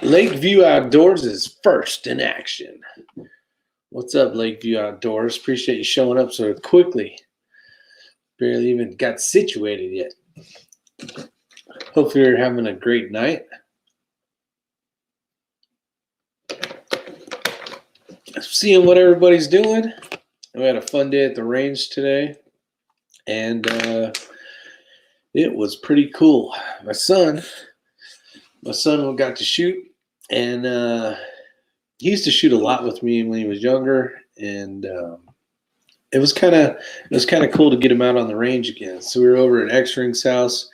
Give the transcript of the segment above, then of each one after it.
Lakeview Outdoors is first in action. What's up, Lakeview Outdoors? Appreciate you showing up so quickly. Barely even got situated yet. Hopefully you're having a great night. Seeing what everybody's doing. We had a fun day at the range today, and it was pretty cool. My son got to shoot, and he used to shoot a lot with me when he was younger, and it was kind of cool to get him out on the range again. So we were over at X-Ring's house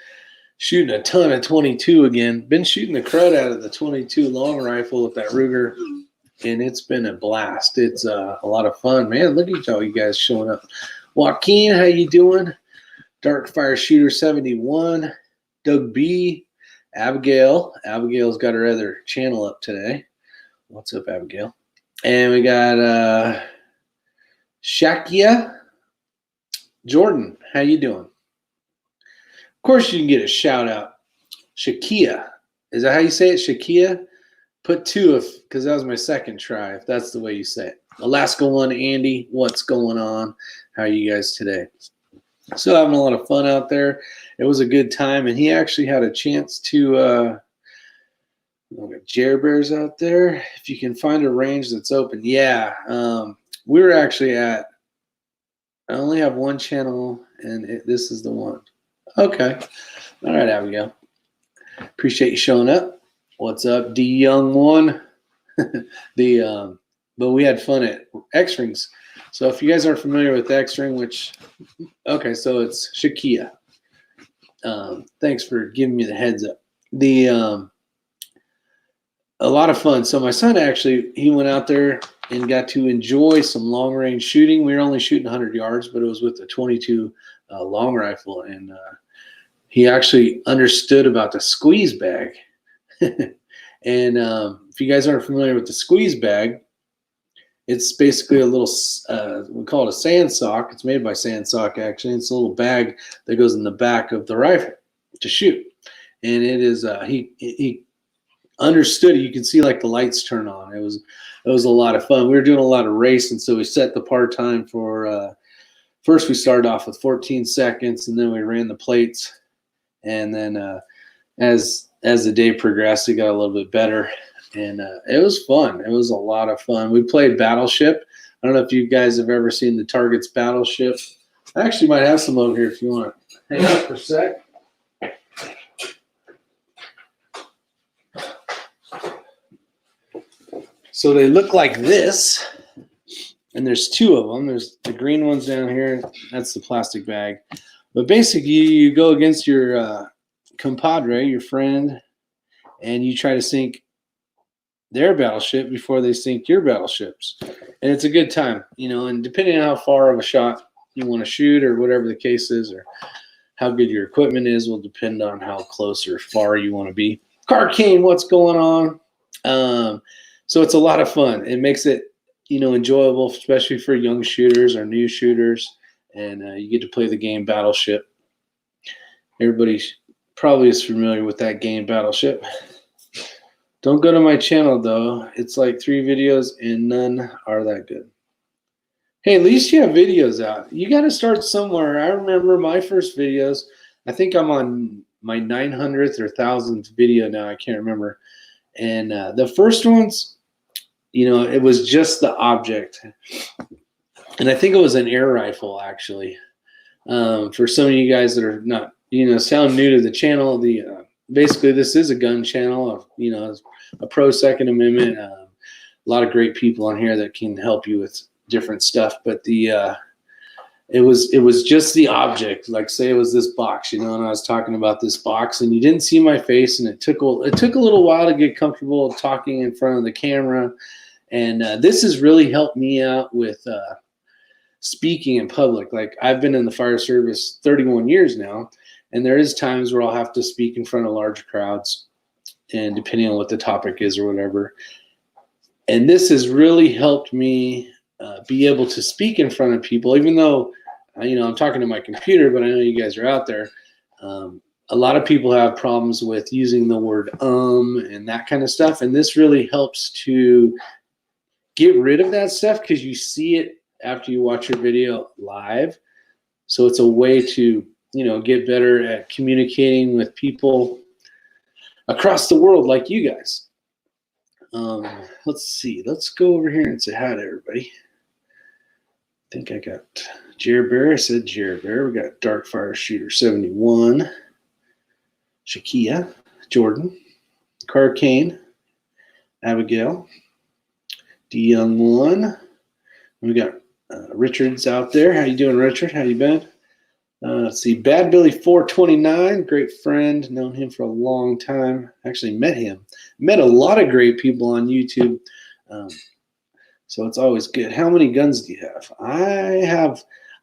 shooting a ton of 22 again. Been shooting the crud out of the 22 long rifle with that Ruger, and it's been a blast. It's a lot of fun, man. Look at all you guys showing up. Joaquin, how you doing? Dark Fire Shooter 71, Doug B, Abigail. Abigail's got her other channel up today. What's up, Abigail? And we got Shakia. Jordan, how you doing? Of course you can get a shout out. Shakia. Is that how you say it? Shakia? Put two because that was my second try, if that's the way you say it. Alaska One, Andy, what's going on? How are you guys today? Still having a lot of fun out there. It was a good time, and he actually had a chance to Jer Bears out there. If you can find a range that's open. Yeah, we were actually at, I only have one channel, and this is the one. Okay. All right, Abigail. Appreciate you showing up. What's up, D Young One? But we had fun at X-Rings. So if you guys aren't familiar with X-Ring, okay, so it's Shakia. Thanks for giving me the heads up. A lot of fun. So my son actually, he went out there and got to enjoy some long range shooting. We were only shooting 100 yards, but it was with the 22 long rifle, and he actually understood about the squeeze bag. And if you guys aren't familiar with the squeeze bag, it's basically a little, we call it a sand sock. It's made by Sandsock, actually. It's a little bag that goes in the back of the rifle to shoot. And it is, he understood it. You can see like the lights turn on. It was a lot of fun. We were doing a lot of racing, so we set the part time for, first we started off with 14 seconds, and then we ran the plates. And then as the day progressed, it got a little bit better. And it was fun. It was a lot of fun. We played Battleship. I don't know if you guys have ever seen the Targets Battleship. I actually might have some over here if you want to hang out for a sec. So they look like this, and there's two of them. There's the green ones down here. That's the plastic bag. But basically, you go against your compadre, your friend, and you try to sink their battleship before they sink your battleships. And it's a good time, you know, and depending on how far of a shot you want to shoot or whatever the case is, or how good your equipment is, will depend on how close or far you want to be. Carcane, what's going on? So it's a lot of fun. It makes it, you know, enjoyable, especially for young shooters or new shooters. And you get to play the game Battleship. Everybody probably is familiar with that game Battleship. Don't go to my channel, though. It's like 3 videos, and none are that good. Hey, at least you have videos out. You got to start somewhere. I remember my first videos. I think I'm on my 900th or 1000th video now. I can't remember. And the first ones, you know, it was just the object. And I think it was an air rifle, actually. For some of you guys that are not, you know, sound new to the channel, basically this is a gun channel of, you know, a pro Second Amendment. A lot of great people on here that can help you with different stuff. But it was just the object. Like, say it was this box, you know, and I was talking about this box, and you didn't see my face, and it took a little while to get comfortable talking in front of the camera. And this has really helped me out with speaking in public. Like, I've been in the fire service 31 years now, and there is times where I'll have to speak in front of large crowds, and depending on what the topic is or whatever. And this has really helped me be able to speak in front of people, even though I'm talking to my computer, but I know you guys are out there. A lot of people have problems with using the word and that kind of stuff. And this really helps to get rid of that stuff because you see it after you watch your video live. So it's a way to, get better at communicating with people across the world like you guys. Let's see. Let's go over here and say hi to everybody. I think I got Jared Bear. I said Jared Bear. We got Darkfire Shooter 71. Shakia, Jordan, Carcane, Abigail, D Young One. We got Richard's out there. How you doing, Richard? How you been? Let's see, Bad Billy 429, great friend, known him for a long time. Actually met him. Met a lot of great people on YouTube. So it's always good. How many guns do you have?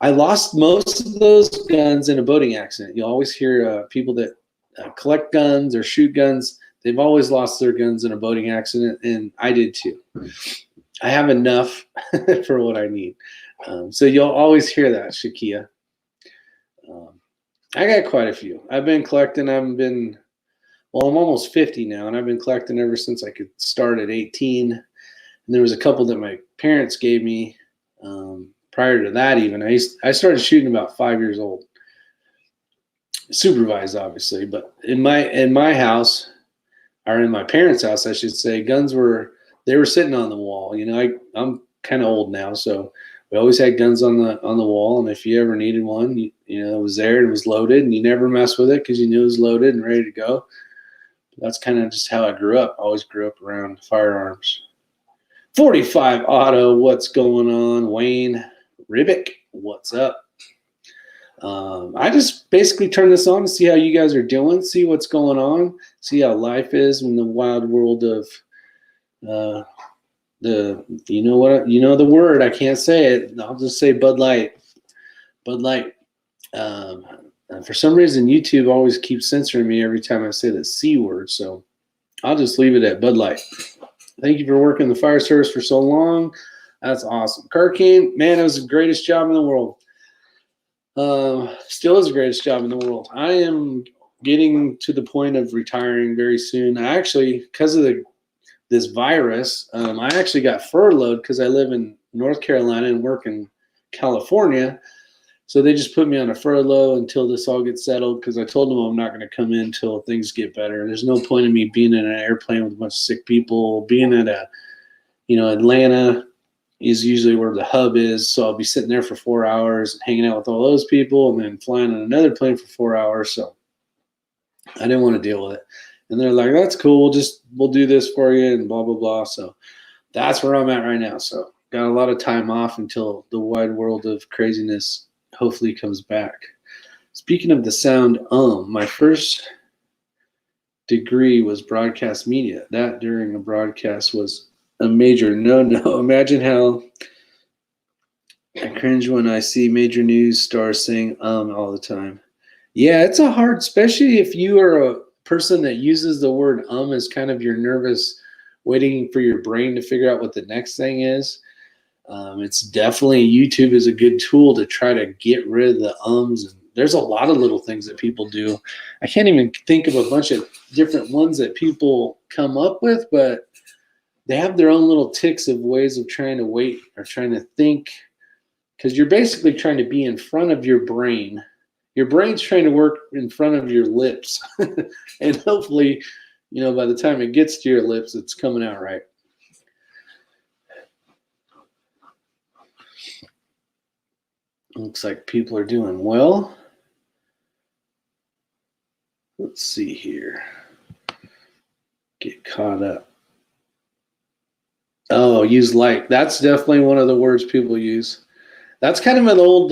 I lost most of those guns in a boating accident. You always hear people that collect guns or shoot guns. They've always lost their guns in a boating accident, and I did too. I have enough for what I need. So you'll always hear that, Shakia. I got quite a few. I've been collecting. I'm almost 50 now, and I've been collecting ever since I could start at 18. And there was a couple that my parents gave me prior to that even. I started shooting about 5 years old. Supervised, obviously, but in my house, or in my parents' house, I should say, guns were sitting on the wall. I'm kind of old now, so we always had guns on the wall, and if you ever needed one, it was there and it was loaded, and you never mess with it because you knew it was loaded and ready to go. That's kind of just how I grew up. I always grew up around firearms. 45 Auto, what's going on? Wayne Ribick, what's up? I just basically turn this on to see how you guys are doing, see what's going on, see how life is in the wild world of the word. I can't say it. I'll just say Bud Light. Bud Light. For some reason, YouTube always keeps censoring me every time I say the C word, so I'll just leave it at Bud Light. Thank you for working the fire service for so long. That's awesome. Carcane, man, it was the greatest job in the world. Still is the greatest job in the world. I am getting to the point of retiring very soon. I actually, because of this virus, I actually got furloughed because I live in North Carolina and work in California. So they just put me on a furlough until this all gets settled because I told them I'm not going to come in until things get better. There's no point in me being in an airplane with a bunch of sick people. Being at Atlanta is usually where the hub is. So I'll be sitting there for 4 hours, hanging out with all those people, and then flying on another plane for 4 hours. So I didn't want to deal with it. And they're like, that's cool. We'll do this for you and blah, blah, blah. So that's where I'm at right now. So got a lot of time off until the wide world of craziness hopefully comes back. Speaking of the sound, my first degree was broadcast media. That during a broadcast was a major no-no. Imagine how I cringe when I see major news stars saying all the time. Yeah, it's a hard, especially if you are a person that uses the word as kind of your nervous, waiting for your brain to figure out what the next thing is. It's definitely, YouTube is a good tool to try to get rid of the ums. And there's a lot of little things that people do. I can't even think of a bunch of different ones that people come up with, but they have their own little ticks of ways of trying to wait or trying to think, because you're basically trying to be in front of your brain. Your brain's trying to work in front of your lips. And hopefully, by the time it gets to your lips, it's coming out right. Looks like people are doing well. Let's see here. Get caught up. Oh, use like. That's definitely one of the words people use. That's kind of an old,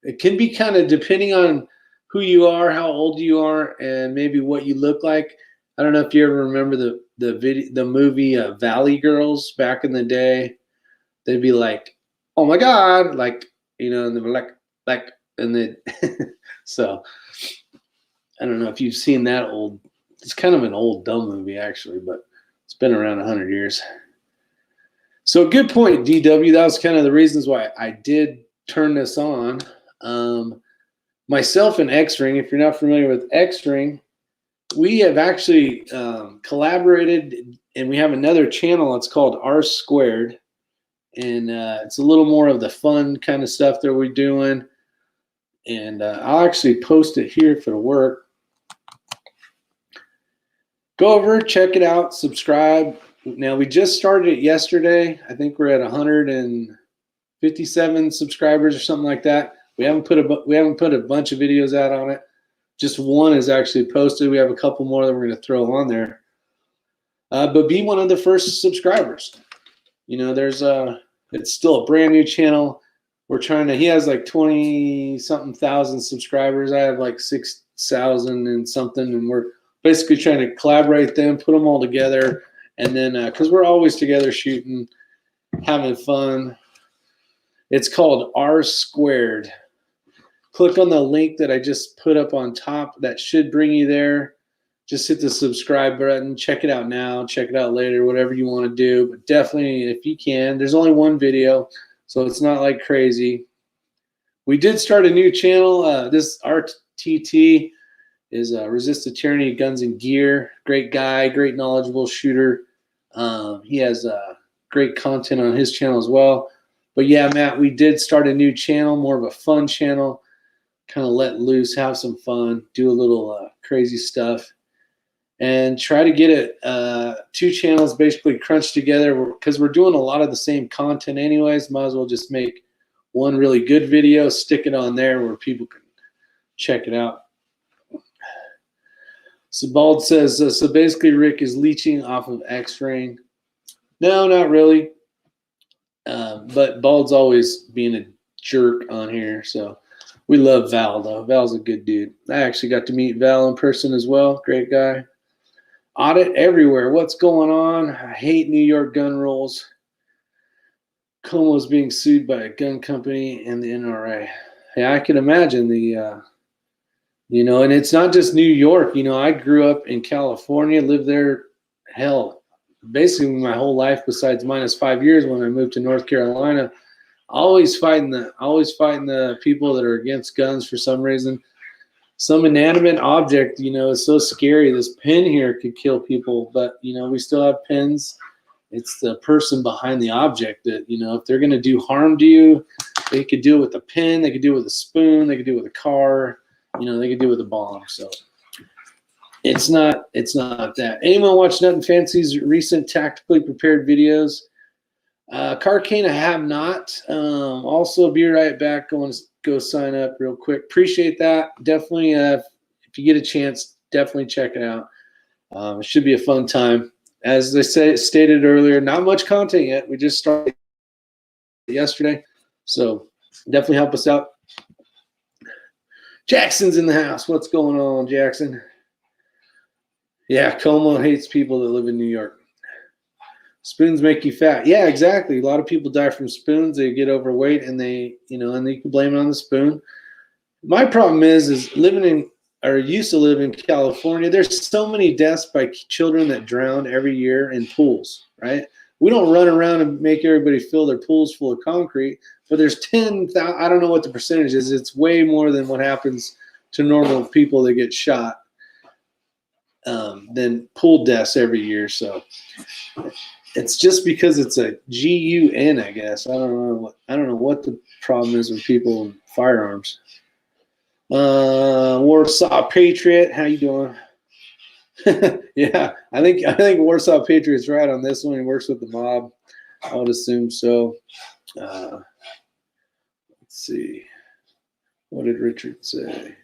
it can be kind of depending on who you are, how old you are, and maybe what you look like. I don't know if you ever remember the movie Valley Girls back in the day. They'd be like, oh my God, and they were like, and then, so I don't know if you've seen that old, it's kind of an old dumb movie actually, but it's been around 100 years. So good point, DW. That was kind of the reasons why I did turn this on. Myself and X-Ring, if you're not familiar with X-Ring, we have actually collaborated, and we have another channel. It's called R Squared, and it's a little more of the fun kind of stuff that we're doing. And I'll actually post it here if it'll work. Go over, check it out, subscribe. Now, we just started it yesterday. I think we're at 157 subscribers or something like that. We haven't put a bunch of videos out on it. Just one is actually posted. We have a couple more that we're going to throw on there. But be one of the first subscribers. You know, it's still a brand new channel. He has like 20-something thousand subscribers. I have like 6,000 and something, and we're basically trying to collaborate them, put them all together, and then because we're always together shooting, having fun. It's called R Squared. Click on the link that I just put up on top. That should bring you there. Just hit the subscribe button. Check it out now. Check it out later, whatever you want to do. But definitely, if you can, there's only one video, so it's not like crazy. We did start a new channel. This RTT is Resist to Tyranny Guns and Gear. Great guy, great knowledgeable shooter. He has great content on his channel as well. But yeah, Matt, we did start a new channel, more of a fun channel. Kind of let loose, have some fun, do a little crazy stuff, and try to get it 2 channels basically crunched together, because we're doing a lot of the same content anyways. Might as well just make one really good video, stick it on there where people can check it out. So Bald says, so basically Rick is leeching off of X-Ring. No, not really. But Bald's always being a jerk on here, so we love Val, though. Val's a good dude. I actually got to meet Val in person as well. Great guy. Audit everywhere. What's going on? I hate New York gun rules. Como's being sued by a gun company and the NRA. Yeah, I can imagine and it's not just New York. You know, I grew up in California, lived there, hell, basically my whole life besides -5 years when I moved to North Carolina. Always fighting the people that are against guns for some reason. Some inanimate object, is so scary. This pin here could kill people, but we still have pins. It's the person behind the object that, if they're going to do harm to you, they could do it with a pin, they could do it with a spoon, they could do it with a car, they could do it with a bomb. So it's not that. Anyone watch Nothing Fancy's recent tactically prepared videos? Carcane, I have not. Also, be right back. Go sign up real quick. Appreciate that. Definitely, if you get a chance, definitely check it out. It should be a fun time. As I stated earlier, not much content yet. We just started yesterday, so definitely help us out. Jackson's in the house. What's going on, Jackson? Yeah, Como hates people that live in New York. Spoons make you fat. Yeah, exactly. A lot of people die from spoons. They get overweight, and they can blame it on the spoon. My problem is used to live in California. There's so many deaths by children that drown every year in pools, right? We don't run around and make everybody fill their pools full of concrete, but there's 10,000, I don't know what the percentage is. It's way more than what happens to normal people that get shot than pool deaths every year. So it's just because it's a GUN, I guess. I don't know what the problem is with people and firearms. Warsaw Patriot, how you doing? Yeah, I think Warsaw Patriot's right on this one. He works with the mob. I would assume so. Let's see. What did Richard say?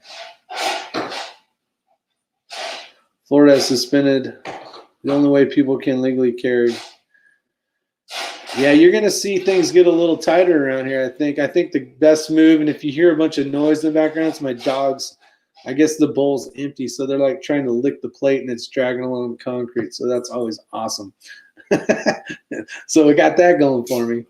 Florida has suspended the only way people can legally carry. Yeah, you're going to see things get a little tighter around here, I think. I think the best move, and if you hear a bunch of noise in the background, it's my dogs. I guess the bowl's empty, so they're like trying to lick the plate, and it's dragging along the concrete, so that's always awesome. So we got that going for me.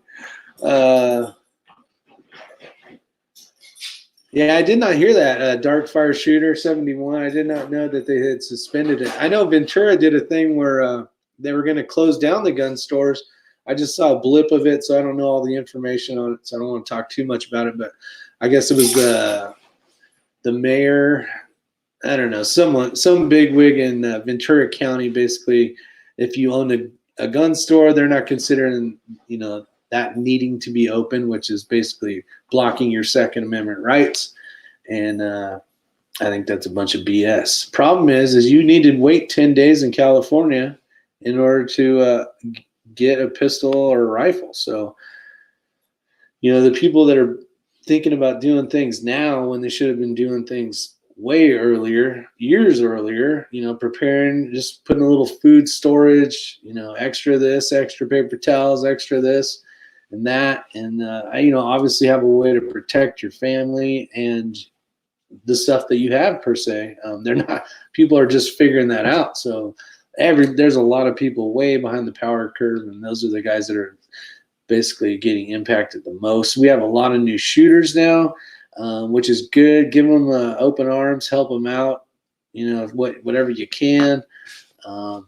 Yeah, I did not hear that. Dark Fire Shooter 71. I did not know that they had suspended it. I know Ventura did a thing where they were going to close down the gun stores. I just saw a blip of it, so I don't know all the information on it, so I don't want to talk too much about it. But I guess it was the mayor, I don't know, some bigwig in Ventura County. Basically, if you own a gun store, they're not considering, that needing to be open, which is basically blocking your Second Amendment rights. And I think that's a bunch of BS. Problem is you need to wait 10 days in California in order to get a pistol or a rifle. So, the people that are thinking about doing things now when they should have been doing things way earlier, years earlier, preparing, just putting a little food storage, extra this, extra paper towels, extra this and that. And, obviously have a way to protect your family and the stuff that you have per se. People are just figuring that out. So there's a lot of people way behind the power curve, and those are the guys that are basically getting impacted the most. We have a lot of new shooters now, which is good. Give them open arms, help them out, whatever you can. And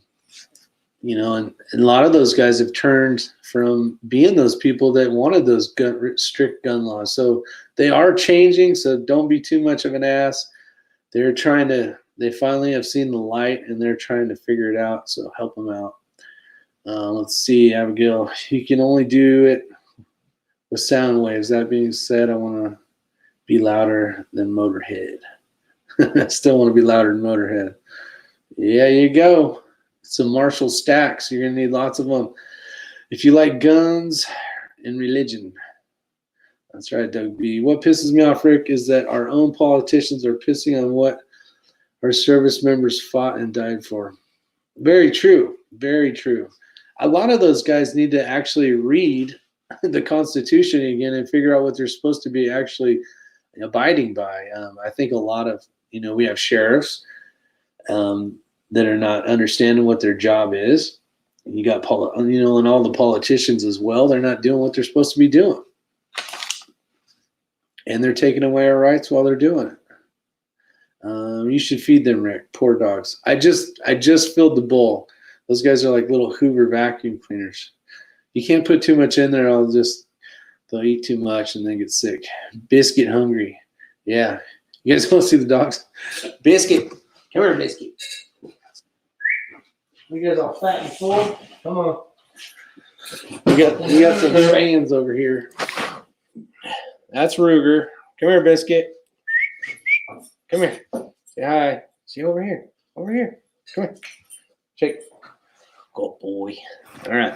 a lot of those guys have turned from being those people that wanted those strict gun laws. So they are changing, so don't be too much of an ass. They finally have seen the light, and they're trying to figure it out, so help them out. Let's see, Abigail, you can only do it with sound waves. That being said, I want to be louder than Motorhead. I still want to be louder than Motorhead. Yeah, you go. Some Marshall stacks. You're going to need lots of them. If you like guns and religion. That's right, Doug B. What pisses me off, Rick, is that our own politicians are pissing on what our service members fought and died for. Very true. Very true. A lot of those guys need to actually read the Constitution again and figure out what they're supposed to be actually abiding by. I think a lot of, we have sheriffs that are not understanding what their job is. You got, and all the politicians as well. They're not doing what they're supposed to be doing. And they're taking away our rights while they're doing it. You should feed them, Rick. Poor dogs. I just filled the bowl. Those guys are like little Hoover vacuum cleaners. You can't put too much in there. They'll eat too much and then get sick. Biscuit hungry. Yeah. You guys want to see the dogs? Biscuit. Come here, Biscuit. You guys all fat and full? Come on. We got some fans over here. That's Ruger. Come here, Biscuit. Come here. Say hi. See over here. Over here. Come here. Shake. Good boy. All right.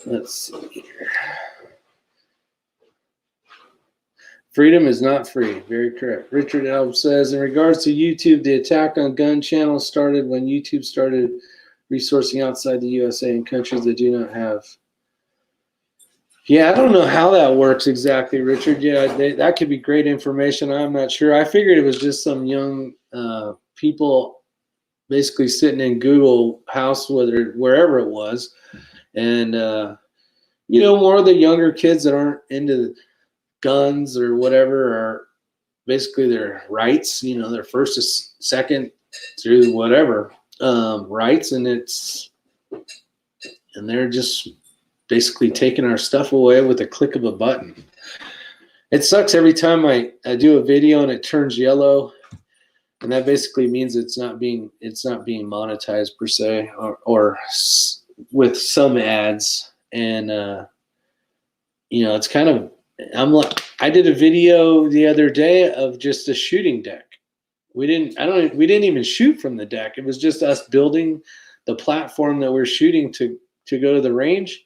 Let's see here. Freedom is not free. Very correct. Richard Elb says, in regards to YouTube, the attack on gun channels started when YouTube started resourcing outside the USA in countries that do not have. Yeah, I don't know how that works exactly, Richard. Yeah, that could be great information. I'm not sure. I figured it was just some young people basically sitting in Google House, wherever it was. And, more of the younger kids that aren't into guns or whatever are basically their rights, their first to second through whatever rights. And they're just basically taking our stuff away with a click of a button. It sucks every time I do a video and it turns yellow, and that basically means it's not being monetized per se, or with some ads. And it's kind of, I did a video the other day of just a shooting deck. We didn't even shoot from the deck. It was just us building the platform that we're shooting to go to the range.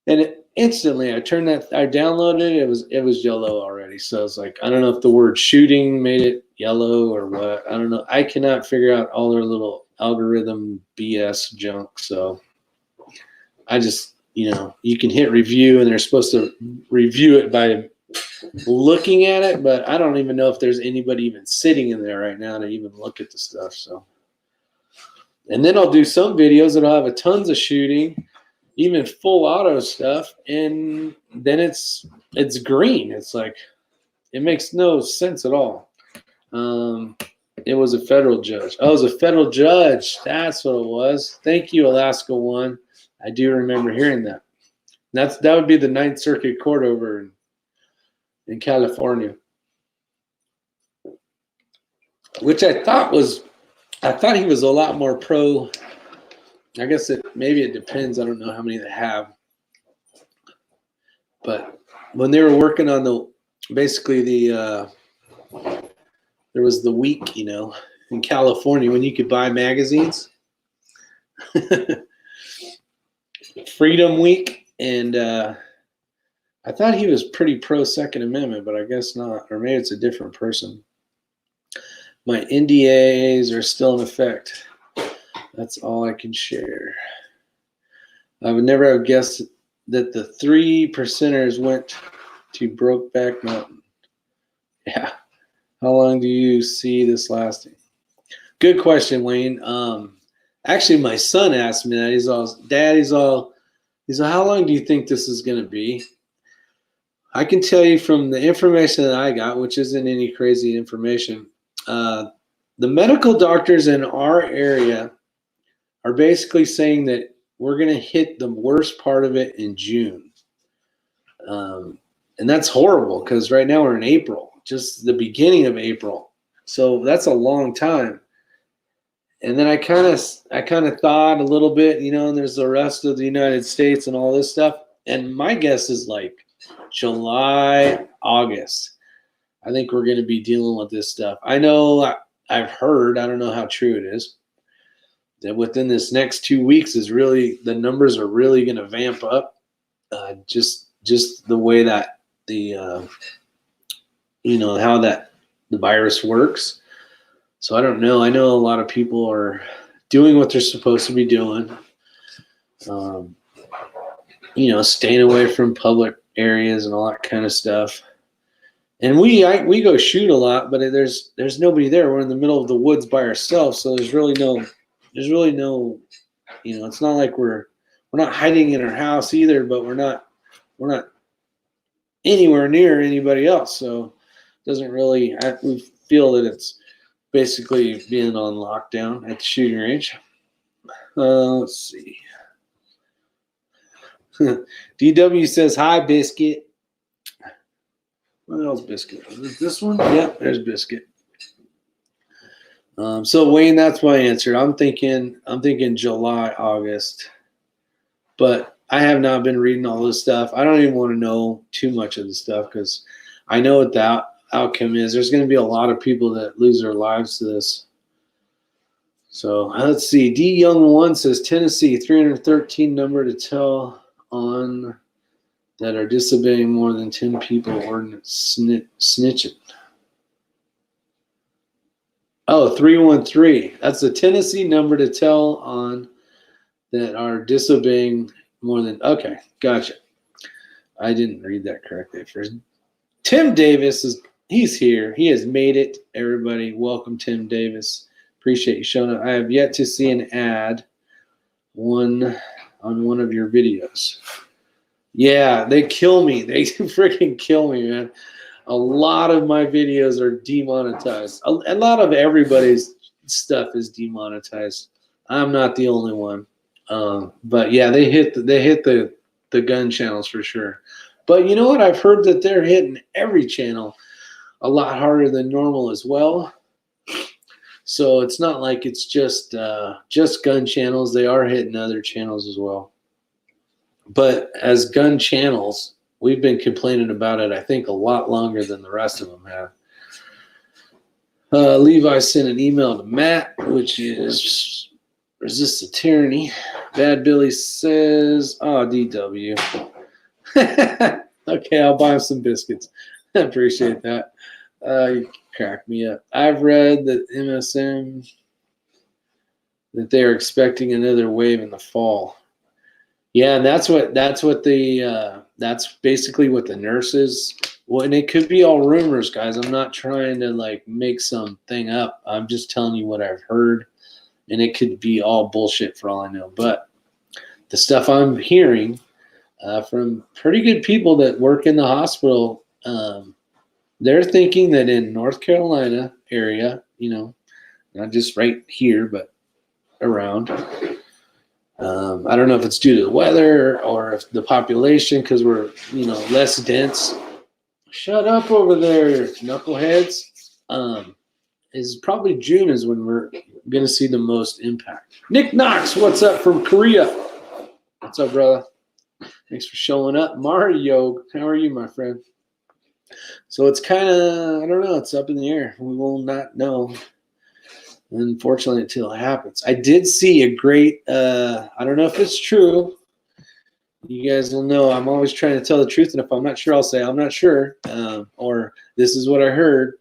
And instantly I downloaded it. It was yellow already. So it's like, I don't know if the word shooting made it yellow or what. I don't know. I cannot figure out all their little algorithm BS junk. So I just, you can hit review and they're supposed to review it by looking at it, but I don't even know if there's anybody even sitting in there right now to even look at the stuff. So, and then I'll do some videos that'll have tons of shooting, even full auto stuff, and then it's green. It's like, it makes no sense at all. It was a federal judge. Oh, it was a federal judge. That's what it was. Thank you, Alaska One. I do remember hearing that. That would be the Ninth Circuit Court over in California, which I thought he was a lot more pro. I guess maybe it depends. I don't know how many they have, but when they were working on there was the week, in California when you could buy magazines, Freedom Week, and I thought he was pretty pro Second Amendment, but I guess not, or maybe it's a different person. My NDAs are still in effect. That's all I can share. I would never have guessed that the 3%ers went to Brokeback Mountain. Yeah. How long do you see this lasting? Good question, Wayne. Actually, my son asked me that. He's all, how long do you think this is going to be? I can tell you from the information that I got, which isn't any crazy information, the medical doctors in our area are basically saying that we're going to hit the worst part of it in June. And that's horrible because right now we're in April, just the beginning of April. So that's a long time. And then I kind of thought a little bit, and there's the rest of the United States and all this stuff. And my guess is like July, August. I think we're going to be dealing with this stuff. I know I've heard, I don't know how true it is, that within this next 2 weeks the numbers are really going to vamp up. Just the way that how that the virus works. So I don't know. I know a lot of people are doing what they're supposed to be doing. Staying away from public areas and all that kind of stuff. And we go shoot a lot, but there's nobody there. We're in the middle of the woods by ourselves, so there's really no, it's not like we're not hiding in our house either, but we're not anywhere near anybody else. So it doesn't really, we feel that it's basically being on lockdown at the shooting range. Let's see. DW says, hi, Biscuit. What else, Biscuit? Is it this one? Yep, there's Biscuit. So Wayne, that's my answer. I'm thinking July, August. But I have not been reading all this stuff. I don't even want to know too much of the stuff because I know what the outcome is. There's going to be a lot of people that lose their lives to this. So let's see. D Young 1 says Tennessee 313 number to tell on that are disobeying more than 10 people ordinance snitching. Oh, 313. That's the Tennessee number to tell on that are disobeying more than. Okay, gotcha. I didn't read that correctly at first. Tim Davis he's here. He has made it. Everybody, welcome Tim Davis. Appreciate you showing up. I have yet to see an ad on one of your videos. Yeah, they kill me. They freaking kill me, man. A lot of my videos are demonetized. A lot of everybody's stuff is demonetized. I'm not the only one. But yeah, they hit the gun channels for sure. But you know what? I've heard that they're hitting every channel a lot harder than normal as well. So it's not like it's just gun channels. They are hitting other channels as well. But as gun channels, we've been complaining about it, I think, a lot longer than the rest of them have. Levi sent an email to Matt, which is resist the tyranny. Bad Billy says, oh, DW. Okay, I'll buy him some biscuits. I appreciate that. You cracked me up. I've read that MSM, that they are expecting another wave in the fall. Yeah, and that's basically what the nurses. Well, and it could be all rumors, guys. I'm not trying to like make something up. I'm just telling you what I've heard, and it could be all bullshit for all I know. But the stuff I'm hearing from pretty good people that work in the hospital, they're thinking that in North Carolina area, not just right here, but around. I don't know if it's due to the weather or if the population, because we're, less dense. Shut up over there, knuckleheads. Is probably June is when we're going to see the most impact. Nick Knox, what's up from Korea? What's up, brother? Thanks for showing up. Mario, how are you, my friend? So it's kind of, I don't know, it's up in the air. We will not know, unfortunately, until it happens. I did see a great, I don't know if it's true. You guys will know I'm always trying to tell the truth, and if I'm not sure, I'll say I'm not sure, or this is what I heard.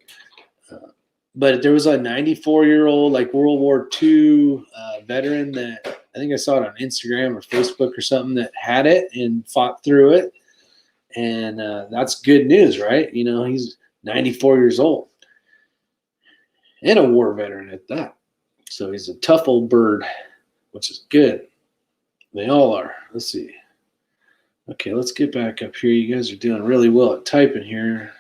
But there was a 94-year-old, like World War II veteran that I think I saw it on Instagram or Facebook or something that had it and fought through it. And that's good news, right? He's 94 years old and a war veteran at that. So he's a tough old bird, which is good. They all are. Let's see. Okay, let's get back up here. You guys are doing really well at typing here.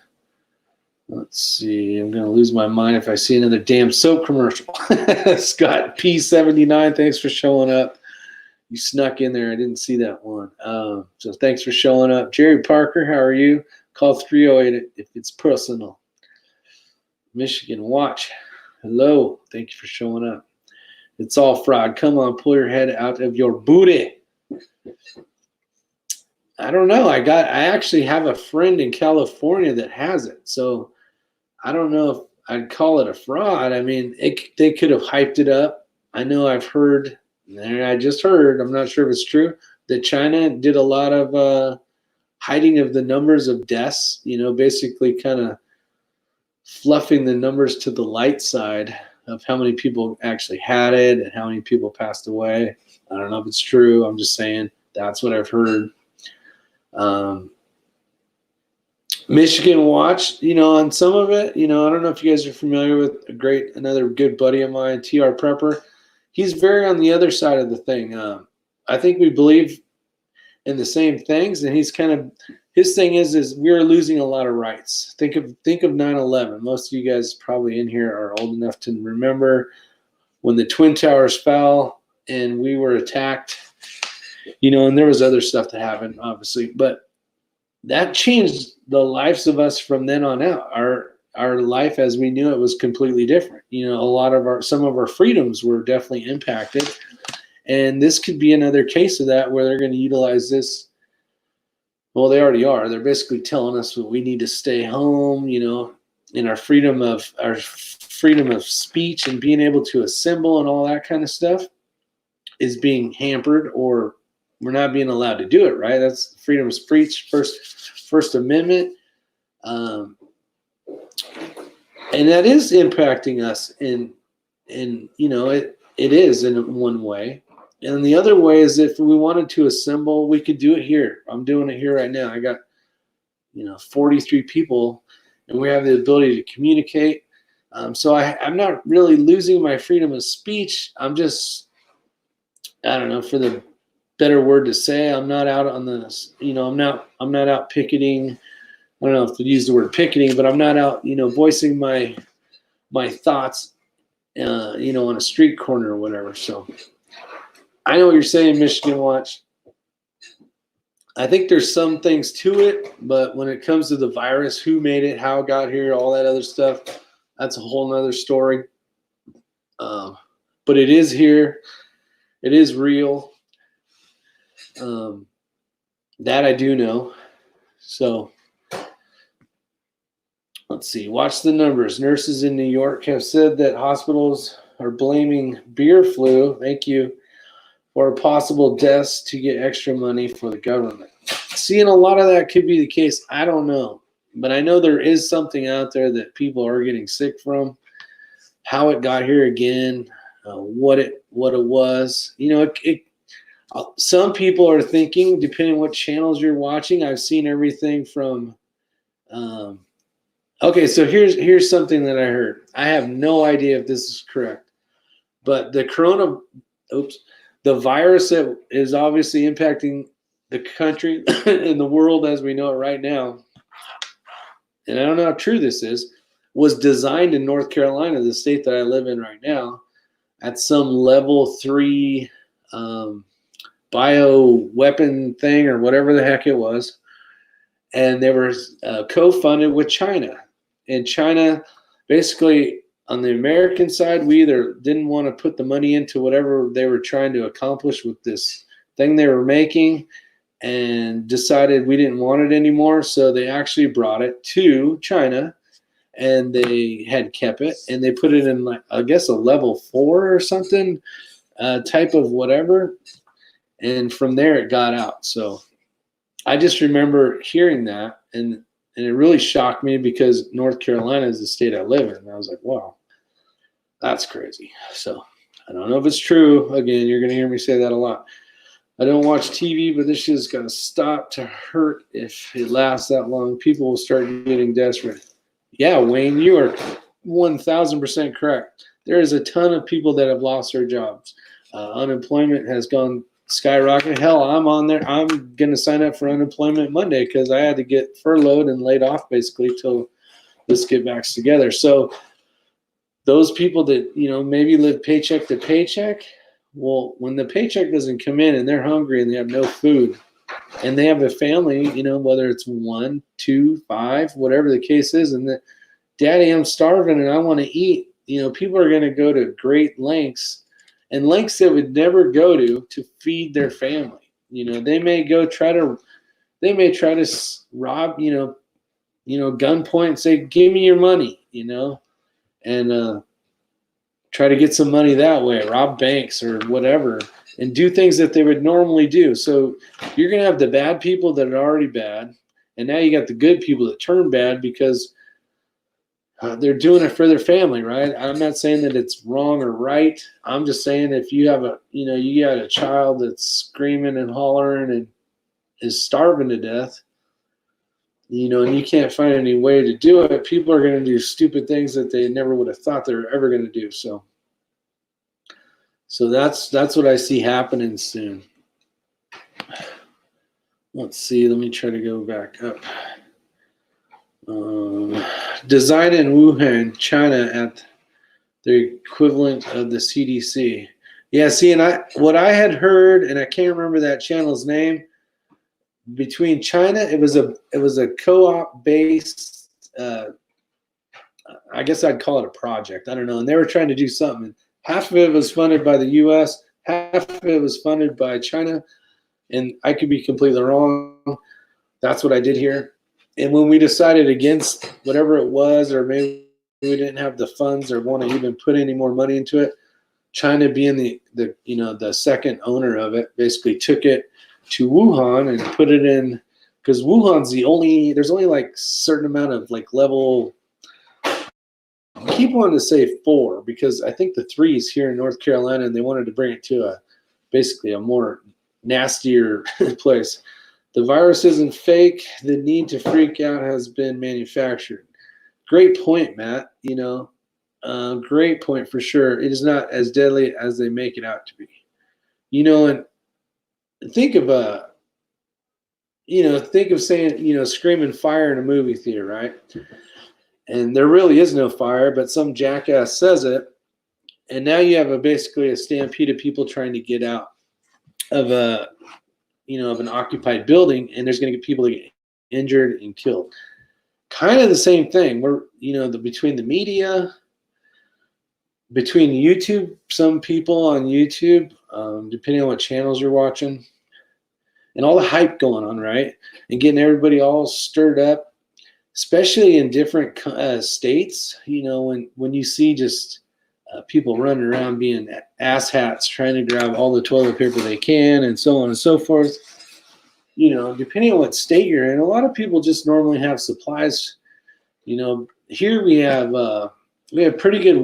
Let's see. I'm going to lose my mind if I see another damn soap commercial. Scott P79, thanks for showing up. You snuck in there. I didn't see that one. So thanks for showing up. Jerry Parker, how are you? Call 308 if it's personal. Michigan Watch, hello. Thank you for showing up. It's all fraud. Come on, pull your head out of your booty. I don't know. I actually have a friend in California that has it. So I don't know if I'd call it a fraud. I mean, they could have hyped it up. I know I've heard, and I just heard, I'm not sure if it's true, that China did a lot of hiding of the numbers of deaths, basically kind of fluffing the numbers to the light side of how many people actually had it and how many people passed away. I don't know if it's true. I'm just saying that's what I've heard. Michigan Watch, on some of it, I don't know if you guys are familiar with another good buddy of mine, TR Prepper. He's very on the other side of the thing. I think we believe in the same things, and his thing is we're losing a lot of rights. Think of 9/11. Most of you guys probably in here are old enough to remember when the Twin Towers fell and we were attacked, and there was other stuff that happened, obviously, but that changed the lives of us from then on out. Our life as we knew it was completely different. Some of our freedoms were definitely impacted. And this could be another case of that where they're going to utilize this. Well, they already are. They're basically telling us that we need to stay home, and our freedom of speech and being able to assemble and all that kind of stuff is being hampered, or we're not being allowed to do it, right? That's freedom of speech, First Amendment. And that is impacting us it is in one way. And the other way is if we wanted to assemble, we could do it here. I'm doing it here right now. I got, 43 people, and we have the ability to communicate. So I'm not really losing my freedom of speech. I'm just, I don't know, for the better word to say, I'm not out on the, I'm not out picketing. I don't know if to use the word picketing, but I'm not out, voicing my thoughts, on a street corner or whatever. So I know what you're saying, Michigan Watch. I think there's some things to it, but when it comes to the virus, who made it, how it got here, all that other stuff, that's a whole nother story. But it is here. It is real. That I do know. So let's see. Watch the numbers. Nurses in New York have said that hospitals are blaming beer flu. Thank you. Or possible deaths to get extra money for the government. Seeing a lot of that could be the case. I don't know. But I know there is something out there that people are getting sick from. How it got here again, what it was. Some people are thinking, depending on what channels you're watching, I've seen everything from okay, so here's something that I heard. I have no idea if this is correct. But the virus that is obviously impacting the country and the world as we know it right now, and I don't know how true this is, was designed in North Carolina, the state that I live in right now, at some level 3 bio weapon thing or whatever the heck it was. And they were co-funded with China. And China, basically, on the American side, we either didn't want to put the money into whatever they were trying to accomplish with this thing they were making, and decided we didn't want it anymore. So they actually brought it to China, and they had kept it, and they put it in, like, I guess, a level 4 or something type of whatever. And from there it got out. So I just remember hearing that, and it really shocked me because North Carolina is the state I live in. And I was like, wow, that's crazy. So I don't know if it's true. Again, you're going to hear me say that a lot. I don't watch TV, but this shit's going to stop to hurt if it lasts that long. People will start getting desperate. Yeah, Wayne, you are 1,000% correct. There is a ton of people that have lost their jobs. Unemployment has gone skyrocket. Hell, I'm on there. I'm going to sign up for unemployment Monday because I had to get furloughed and laid off basically till this get back together. So those people that, maybe live paycheck to paycheck, well, when the paycheck doesn't come in and they're hungry and they have no food and they have a family, whether it's 1, 2, 5, whatever the case is, and that, Daddy, I'm starving and I want to eat, people are going to go to great lengths, and lengths they would never go to feed their family. They may try to rob, gunpoint and say, give me your money, and try to get some money that way, rob banks or whatever, and do things that they would normally do. So you're going to have the bad people that are already bad, and now you got the good people that turn bad because they're doing it for their family, right? I'm not saying that it's wrong or right. I'm just saying if you have you got a child that's screaming and hollering and is starving to death, and you can't find any way to do it, people are going to do stupid things that they never would have thought they were ever going to do. So that's what I see happening soon. Let's see. Let me try to go back up. Design in Wuhan, China, at the equivalent of the CDC. Yeah, see, and what I had heard, and I can't remember that channel's name, between China, it was a co-op based, I guess I'd call it a project. I don't know. And they were trying to do something. Half of it was funded by the U.S., half of it was funded by China, and I could be completely wrong. That's what I did hear. And when we decided against whatever it was, or maybe we didn't have the funds or want to even put any more money into it, China, being the second owner of it, basically took it to Wuhan and put it in, because Wuhan's there's only like certain amount of like level. I keep wanting to say 4 because I think the 3 is here in North Carolina, and they wanted to bring it to basically a more nastier place. The virus isn't fake. The need to freak out has been manufactured. Great point, Matt. Great point for sure. It is not as deadly as they make it out to be. And think of saying, screaming fire in a movie theater, right? And there really is no fire, but some jackass says it, and now you have basically a stampede of people trying to get out of an occupied building, and there's going to get people get injured and killed. Kind of the same thing. We're, between the media, between YouTube, some people on YouTube, depending on what channels you're watching, and all the hype going on, right? And getting everybody all stirred up, especially in different states, when you see just people running around being asshats trying to grab all the toilet paper they can and so on and so forth. Depending on what state you're in, a lot of people just normally have supplies. Here we have pretty good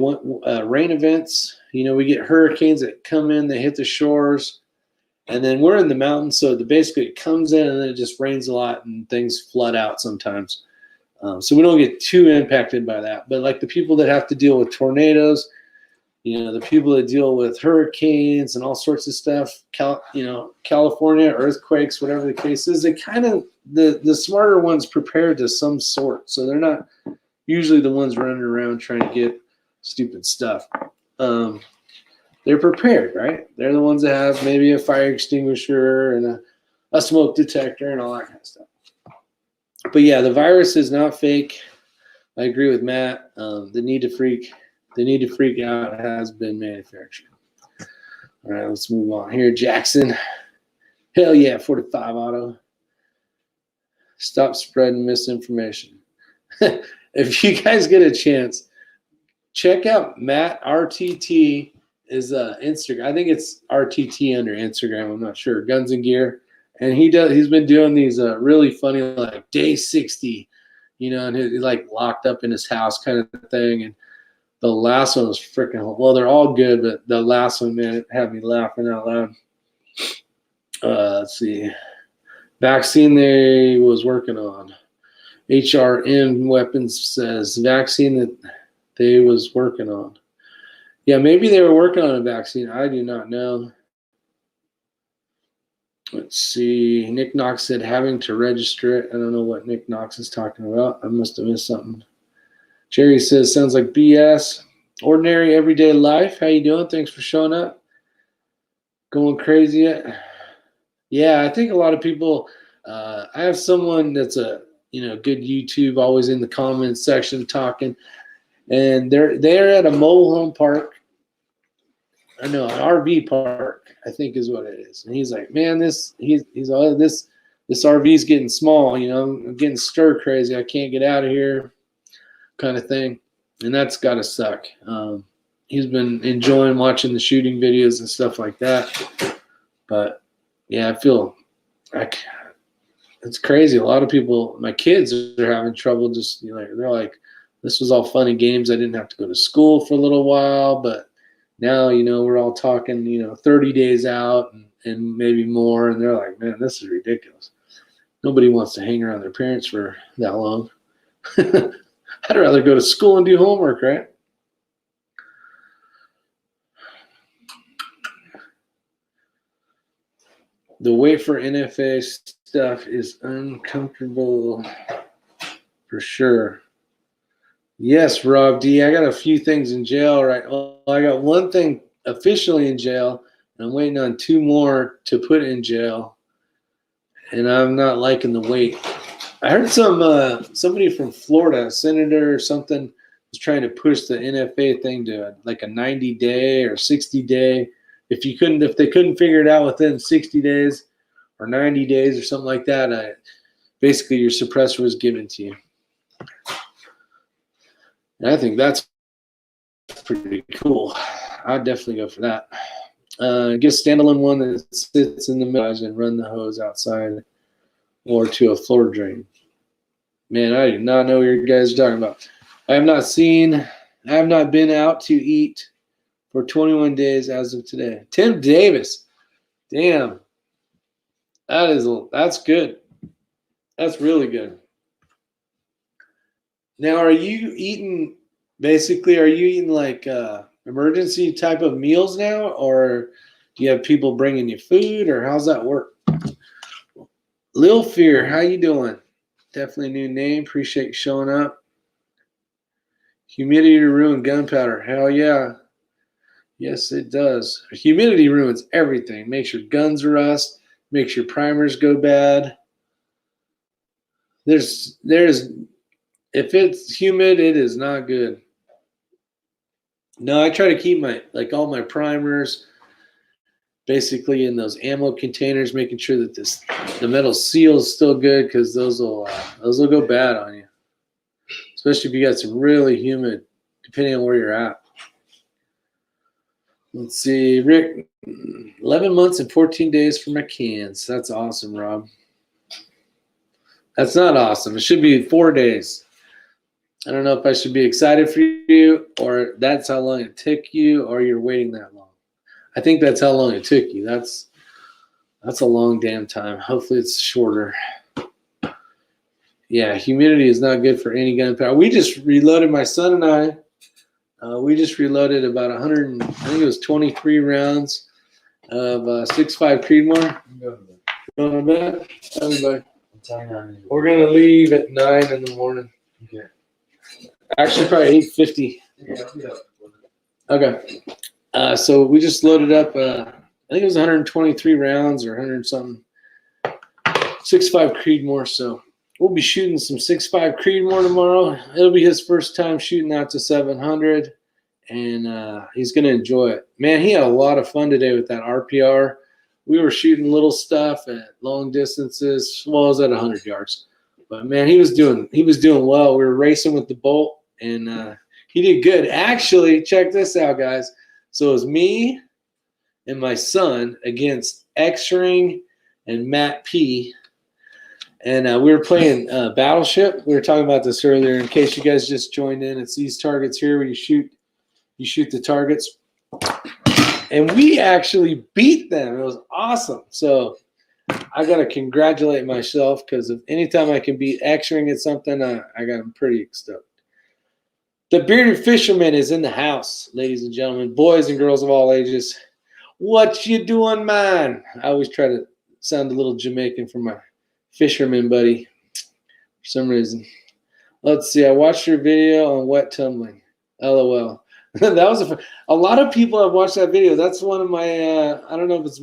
rain events. We get hurricanes that come in, they hit the shores, and then we're in the mountains, so basically it comes in and then it just rains a lot and things flood out sometimes. So we don't get too impacted by that. But like the people that have to deal with tornadoes, the people that deal with hurricanes and all sorts of stuff, California, earthquakes, whatever the case is, they kind of, the smarter ones prepare to some sort. So they're not, usually the ones running around trying to get stupid stuff. They're prepared, right? They're the ones that have maybe a fire extinguisher and a smoke detector and all that kind of stuff. But yeah, the virus is not fake. I agree with Matt. The need to freak out has been manufactured. All right, let's move on here. Jackson. Hell yeah, 45 auto. Stop spreading misinformation. If you guys get a chance, check out Matt RTT is Instagram. I think it's RTT under Instagram. I'm not sure. Guns and Gear, and he's been doing these really funny like day 60, and he's like locked up in his house kind of thing. And the last one was freaking well. They're all good, but the last one, man, it had me laughing out loud. Let's see. Vaccine they was working on. HRM Weapons says vaccine that they was working on. Yeah, maybe they were working on a vaccine. I do not know. Let's see. Nick Knox said having to register it. I don't know what Nick Knox is talking about. I must have missed something. Jerry says sounds like BS. Ordinary everyday life. How you doing? Thanks for showing up. Going crazy yet? Yeah, I think a lot of people. I have someone that's a good YouTube, always in the comments section talking, and they're at a mobile home park. I know, an RV park, I think is what it is. And he's like, man, this RV's getting small. I'm getting stir crazy. I can't get out of here, kind of thing, and that's gotta suck. He's been enjoying watching the shooting videos and stuff like that, but yeah, I feel like it's crazy. A lot of people, my kids are having trouble. Just they're like, this was all fun and games. I didn't have to go to school for a little while, but now we're all talking 30 days out and maybe more, and they're like, man, this is ridiculous. Nobody wants to hang around their parents for that long. I'd rather go to school and do homework, right? The wait for NFA stuff is uncomfortable for sure. Yes, Rob D. I got a few things in jail right. Well, I got one thing officially in jail, and I'm waiting on 2 more to put in jail. And I'm not liking the wait. I heard somebody from Florida, a senator or something, was trying to push the NFA thing to like a 90-day or 60-day. If they couldn't figure it out within 60 days or 90 days or something like that, basically your suppressor was given to you. And I think that's pretty cool. I'd definitely go for that. Get a standalone one that sits in the middle and run the hose outside or to a floor drain. Man, I do not know what you guys are talking about. I have not been out to eat for 21 days as of today. Tim Davis. Damn. That's good. That's really good. Now, are you eating like emergency type of meals now, or do you have people bringing you food, or how's that work? Lil Fear, how you doing? Definitely a new name. Appreciate you showing up. Humidity to ruin gunpowder. Hell yeah. Yes, it does. Humidity ruins everything. Makes your guns rust. Makes your primers go bad. If it's humid, it is not good. No, I try to keep all my primers basically in those ammo containers, making sure that the metal seal is still good, because those will go bad on you, especially if you got some really humid, depending on where you're at. Let's see, Rick, 11 months and 14 days for my cans. That's awesome, Rob. That's not awesome. It should be 4 days. I don't know if I should be excited for you, or that's how long it took you, or you're waiting that long. I think that's how long it took you. That's a long damn time. Hopefully it's shorter. Yeah, humidity is not good for any gunpowder. We just reloaded, my son and I. We just reloaded about 100, I think it was 23 rounds of 6.5 Creedmoor. Going to bed? Everybody. We're going to leave at 9 in the morning. Okay. Actually, probably 850. Okay. So we just loaded up, I think it was 123 rounds or 100 something. 6.5 Creedmoor. So we'll be shooting some 6.5 Creedmoor tomorrow. It'll be his first time shooting out to 700. And he's going to enjoy it. Man, he had a lot of fun today with that RPR. We were shooting little stuff at long distances. Well, it was at 100 yards. But, man, he was doing well. We were racing with the bolt, and he did good. Actually, check this out, guys. So it was me and my son against X-Ring and Matt P. And we were playing Battleship. We were talking about this earlier. In case you guys just joined in, it's these targets here where you shoot the targets. And we actually beat them. It was awesome. So I got to congratulate myself because if anytime I can beat X-Ring at something, I'm pretty stoked. The Bearded Fisherman is in the house, ladies and gentlemen, boys and girls of all ages. What you doing, man? I always try to sound a little Jamaican for my fisherman buddy for some reason. Let's see. I watched your video on wet tumbling. LOL. That was a lot of people have watched that video. That's one of my, I don't know if it's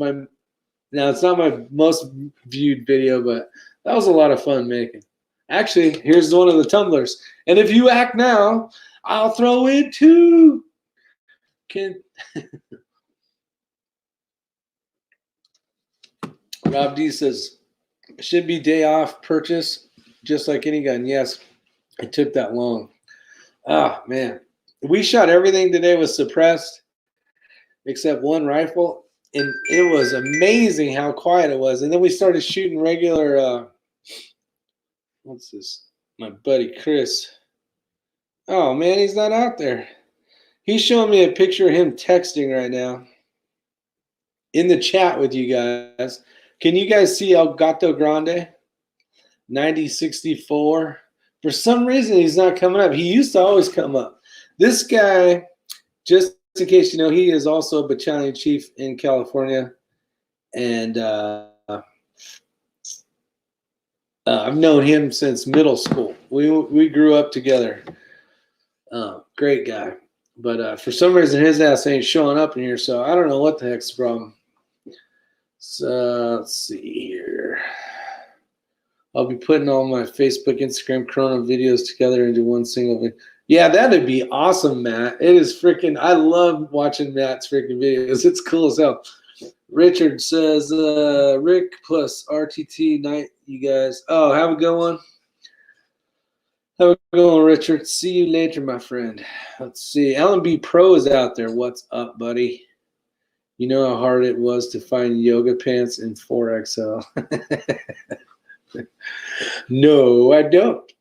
it's not my most viewed video, but that was a lot of fun making. Actually, here's one of the tumblers. And if you act now, I'll throw it too. Rob D says, should be day off purchase, just like any gun. Yes, it took that long. Ah, man. We shot everything today was suppressed except one rifle, and it was amazing how quiet it was. And then we started shooting regular, what's this? My buddy Chris. Oh, man, he's not out there. He's showing me a picture of him texting right now in the chat with you guys. Can you guys see El Gato Grande? 9064. For some reason, he's not coming up. He used to always come up. This guy, just in case you know, he is also a battalion chief in California. And I've known him since middle school. We grew up together. Great guy. But for some reason, his ass ain't showing up in here, so I don't know what the heck's the problem. So let's see here. I'll be putting all my Facebook, Instagram, Corona videos together into one single video. Yeah, that'd be awesome, Matt. It is freaking, I love watching Matt's freaking videos. It's cool as hell. Richard says, Rick plus RTT night, you guys. Oh, have a good one. Have a good one, Richard. See you later, my friend. Let's see. LMB Pro is out there. What's up, buddy? You know how hard it was to find yoga pants in 4XL. No, I don't.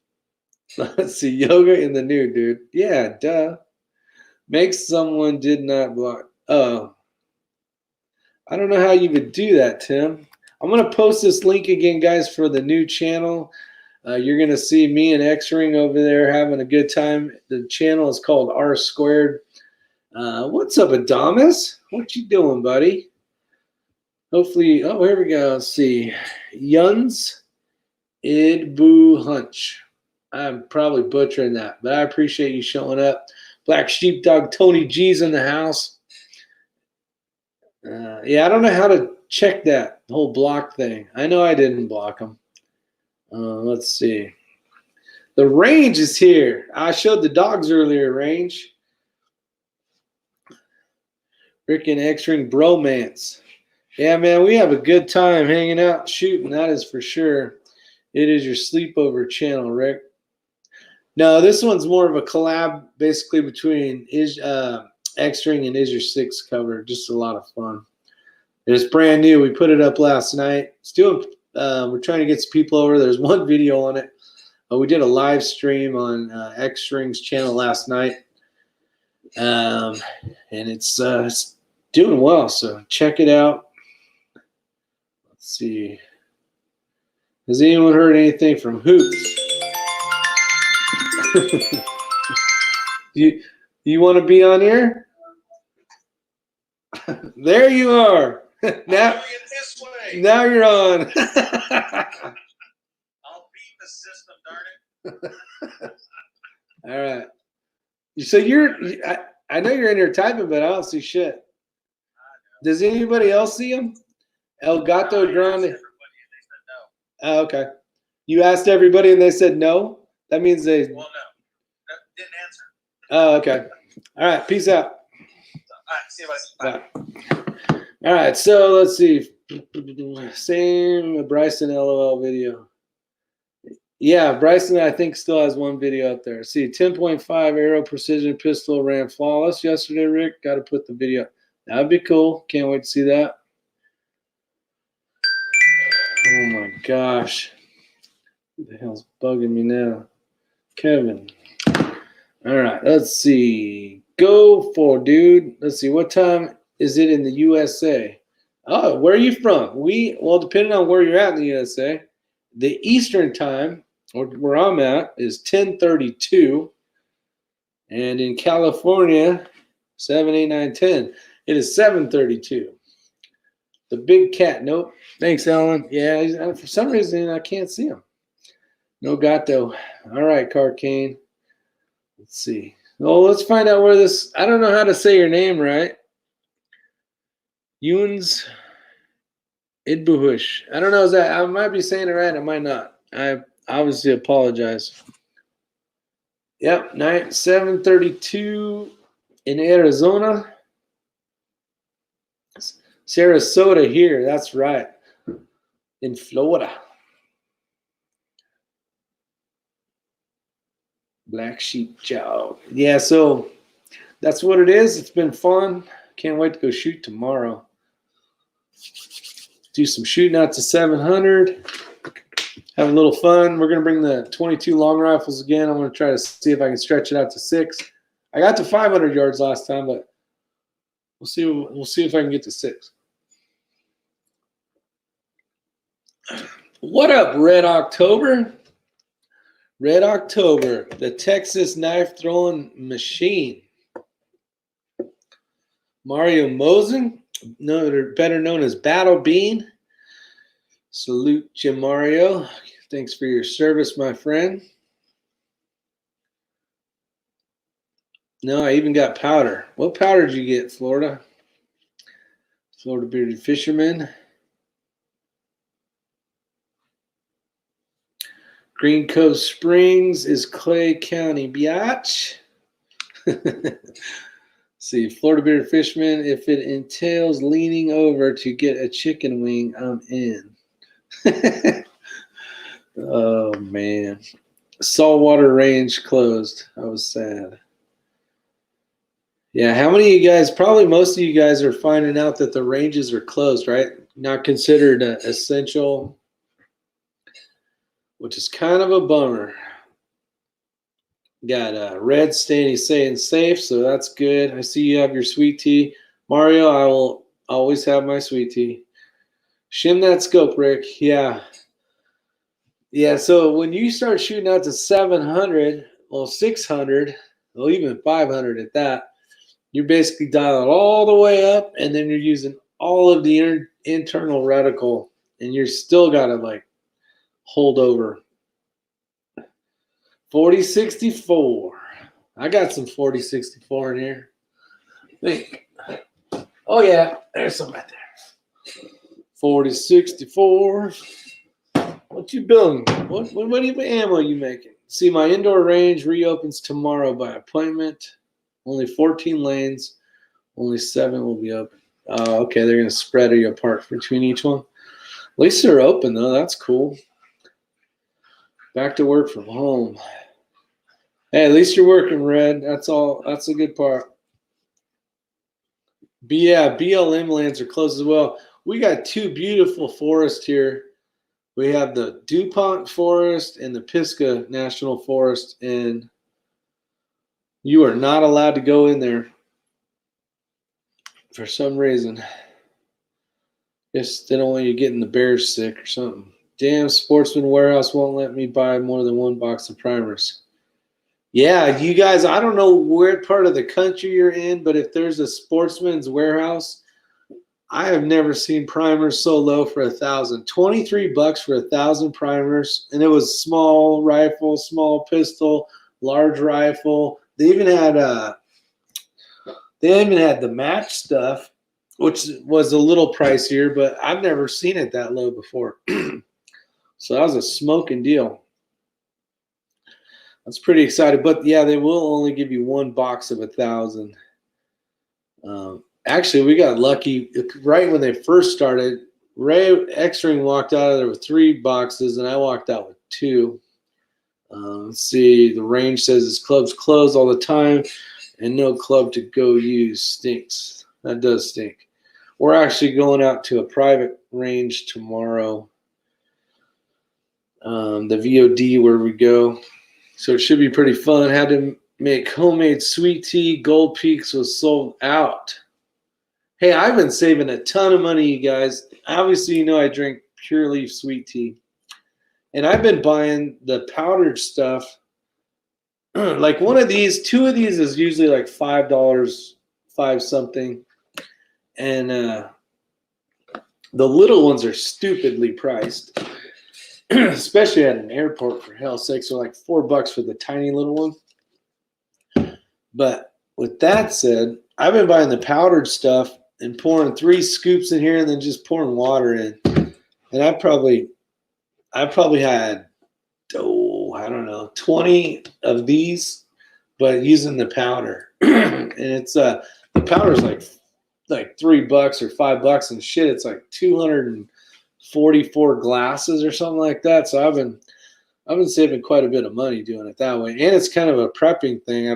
Let's see. Yoga in the nude, dude. Yeah, duh. Make someone did not block. Oh. I don't know how you would do that, Tim. I'm going to post this link again, guys, for the new channel. You're going to see me and X-Ring over there having a good time. The channel is called R Squared. What's up, Adamas? What you doing, buddy? Hopefully, oh, here we go. Let's see. Yuns Idbu Hunch. I'm probably butchering that, but I appreciate you showing up. Black Sheepdog Tony G's in the house. Yeah, I don't know how to check that whole block thing. I know I didn't block them. Let's see. The range is here. I showed the dogs earlier, range. Rick and X-Ring bromance. Yeah, man, we have a good time hanging out, shooting. That is for sure. It is your sleepover channel, Rick. No, this one's more of a collab, basically between X-Ring and Is Your Six cover. Just a lot of fun. It's brand new. We put it up last night. We're trying to get some people over. There's one video on it. We did a live stream on X-String's channel last night. And it's doing well, so check it out. Let's see. Has anyone heard anything from Hoops? You want to be on here? There you are. Now you're on. I'll beat the system, darn it. All right. So I know you're in here typing, but I don't see shit. Does anybody else see him? El Gato Grande. Oh, okay. You asked everybody and they said no? That means they. Well, no. Didn't answer. Oh, okay. All right. Peace out. All right. See you, buddy. Bye. All right. So let's see. Same Bryson LOL video. Yeah, Bryson, I think, still has one video up there. See, 10.5 Arrow Precision Pistol ran flawless yesterday, Rick. Got to put the video. That would be cool. Can't wait to see that. Oh, my gosh. Who the hell's bugging me now? Kevin. All right, let's see. Go for, dude. Let's see. What time is it in the USA? Oh, where are you from? Well, depending on where you're at in the USA, the Eastern time, or where I'm at, is 10:32. And in California, 7, 8, 9, 10. It is 7:32. The big cat. Nope. Thanks, Alan. Yeah, for some reason, I can't see him. No gato. All right, Carcane. Let's see. Oh, let's find out where this. I don't know how to say your name right. Yuns Idbuhush. I don't know. Is that I might be saying it right. I might not. I obviously apologize. Yep, 7:32 in Arizona. Sarasota here. That's right. In Florida. Black Sheep Job. Yeah, so that's what it is. It's been fun. Can't wait to go shoot tomorrow. Do some shooting out to 700. Have a little fun. We're going to bring the 22 long rifles again. I'm going to try to see if I can stretch it out to 6. I got to 500 yards last time, but we'll see. We'll see if I can get to 6. What up, Red October? Red October, the Texas knife throwing machine. Mario Mosen, better known as Battle Bean. Salute you, Mario. Thanks for your service, my friend. No, I even got powder. What powder did you get, Florida? Florida Bearded Fisherman. Green Cove Springs is Clay County, biatch. See, Florida Bearded Fisherman, if it entails leaning over to get a chicken wing, I'm in. Oh, man. Saltwater Range closed. I was sad. Yeah, how many of you guys, probably most of you guys are finding out that the ranges are closed, right? Not considered essential, which is kind of a bummer. Got Red staying safe, so that's good. I see you have your sweet tea. Mario, I will always have my sweet tea. Shim that scope, Rick. Yeah. Yeah, so when you start shooting out to 700, well, 600, well, even 500 at that, you basically dial it all the way up, and then you're using all of the internal reticle, and you're still got to, like, hold over. 4064. I got some 4064 in here. Think. Oh, yeah, there's some right there. 4064. What you building? What ammo are you making? See, my indoor range reopens tomorrow by appointment. Only 14 lanes. Only 7 will be open. Okay, they're going to spread you apart between each one. At least they're open, though. That's cool. Back to work from home. Hey, at least you're working, Red. That's all. That's a good part. But yeah, BLM lands are closed as well. We got 2 beautiful forests here. We have the DuPont Forest and the Pisgah National Forest, and you are not allowed to go in there for some reason. Guess they don't want you getting the bears sick or something. Damn, Sportsman Warehouse won't let me buy more than 1 box of primers. Yeah, you guys, I don't know where part of the country you're in, but if there's a Sportsman's Warehouse, I have never seen primers so low for 1,000. $23 for 1,000 primers, and it was small rifle, small pistol, large rifle. They even had the match stuff, which was a little pricier, but I've never seen it that low before. So that was a smoking deal. That's pretty exciting. But yeah, they will only give you one box of 1,000. Actually, we got lucky right when they first started. Ray X-Ring walked out of there with 3 boxes, and I walked out with 2. Let's see. The range says his club's closed all the time, and no club to go use. Stinks. That does stink. We're actually going out to a private range tomorrow. The VOD where we go. So it should be pretty fun. Had to make homemade sweet tea. Gold Peaks was sold out. Hey, I've been saving a ton of money, you guys. Obviously, you know I drink Pure Leaf sweet tea. And I've been buying the powdered stuff. Like one of these, 2 of these is usually like $5, 5 something. And the little ones are stupidly priced. Especially at an airport, for hell's sake. So like $4 for the tiny little one. But with that said, I've been buying the powdered stuff and pouring 3 scoops in here and then just pouring water in. And I probably had, I don't know, 20 of these, but using the powder. And it's the powder's like $3 or $5 and shit. It's like 244 glasses or something like that. So I've been saving quite a bit of money doing it that way. And it's kind of a prepping thing. I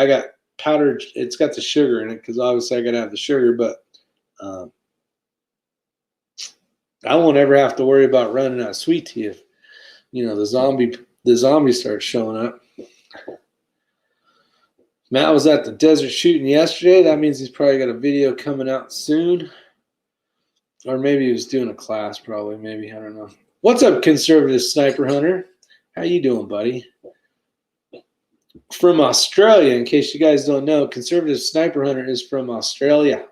got powdered. It's got the sugar in it because obviously I got to have the sugar, but I won't ever have to worry about running out of sweet tea if, the zombie starts showing up. Matt was at the desert shooting yesterday. That means he's probably got a video coming out soon. Or maybe he was doing a class, probably. Maybe, I don't know. What's up, Conservative Sniper Hunter? How you doing, buddy? From Australia, in case you guys don't know, Conservative Sniper Hunter is from Australia.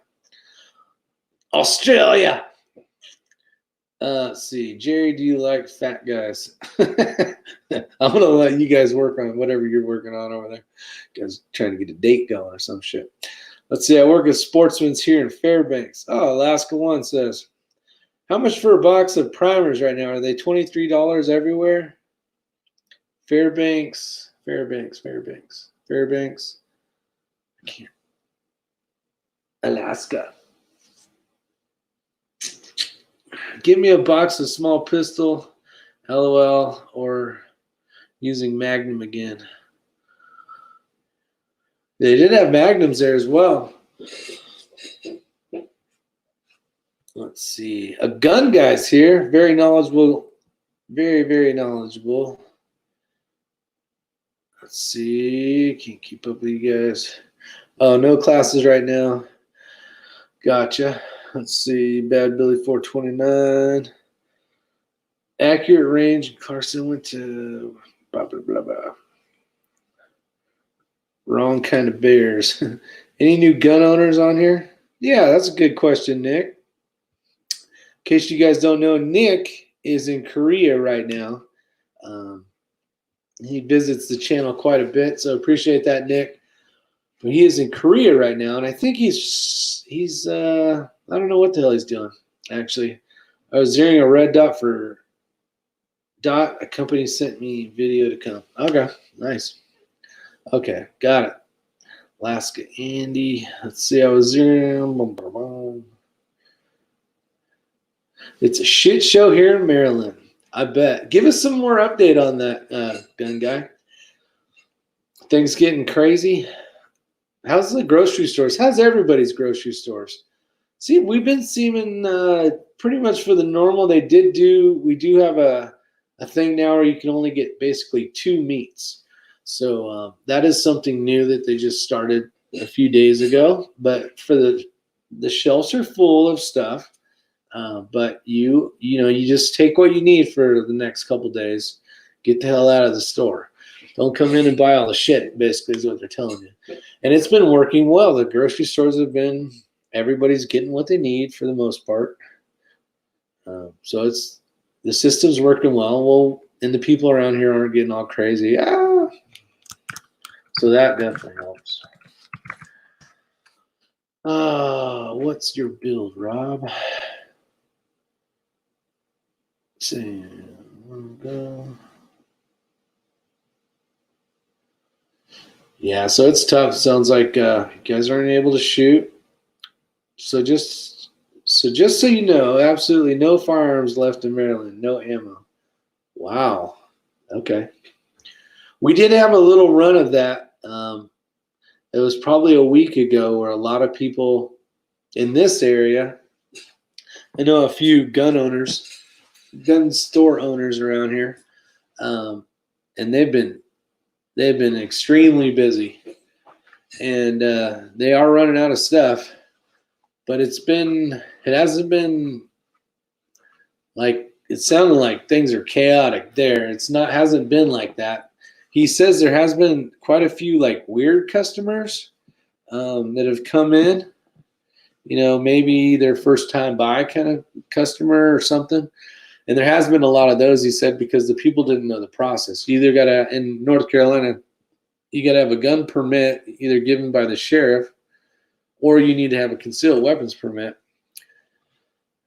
Australia! Let's see. Jerry, do you like fat guys? I'm going to let you guys work on whatever you're working on over there. You guys trying to get a date going or some shit. Let's see. I work at Sportsman's here in Fairbanks. Oh, Alaska One says, how much for a box of primers right now? Are they $23 everywhere? Fairbanks. I can't. Alaska. Give me a box of small pistol, LOL, or using Magnum again. They did have Magnums there as well. Let's see. A gun guy's here. Very knowledgeable. Very, very knowledgeable. Let's see. Can't keep up with you guys. Oh, no classes right now. Gotcha. Let's see. Bad Billy 429. Accurate range. Carson went to blah, blah, blah, blah. Wrong kind of bears. Any new gun owners on here? Yeah, that's a good question, Nick. In case you guys don't know, Nick is in Korea right now. He visits the channel quite a bit, so appreciate that, Nick. But he is in Korea right now, and I think he's I don't know what the hell he's doing, actually. I was hearing a red dot for Dot. A company sent me video to come. Okay, nice. Okay, got it. Alaska Andy. Let's see, I was zeroing. It's a shit show here in Maryland. I bet. Give us some more update on that, gun guy. Things getting crazy. How's the grocery stores? How's everybody's grocery stores? See, we've been seeing pretty much for the normal. We do have a thing now where you can only get basically 2 meats. So that is something new that they just started a few days ago. But for the shelves are full of stuff. But you just take what you need for the next couple days. Get the hell out of the store. Don't come in and buy all the shit, basically, is what they're telling you. And it's been working well. The grocery stores everybody's getting what they need for the most part. So the system's working well. and the people around here aren't getting all crazy. So that definitely helps. What's your build, Rob? Yeah, so it's tough. Sounds like you guys aren't able to shoot. So just so you know, absolutely no firearms left in Maryland, no ammo. Wow. Okay. We did have a little run of that. It was probably a week ago where a lot of people in this area, I know a few gun store owners around here, and they've been extremely busy, and they are running out of stuff. But it hasn't been like, it sounded like things are chaotic there. Hasn't been like that. He says there has been quite a few like weird customers that have come in, maybe their first time buy kind of customer or something. And there has been a lot of those, he said, because the people didn't know the process. You either got to, in North Carolina, you got to have a gun permit either given by the sheriff, or you need to have a concealed weapons permit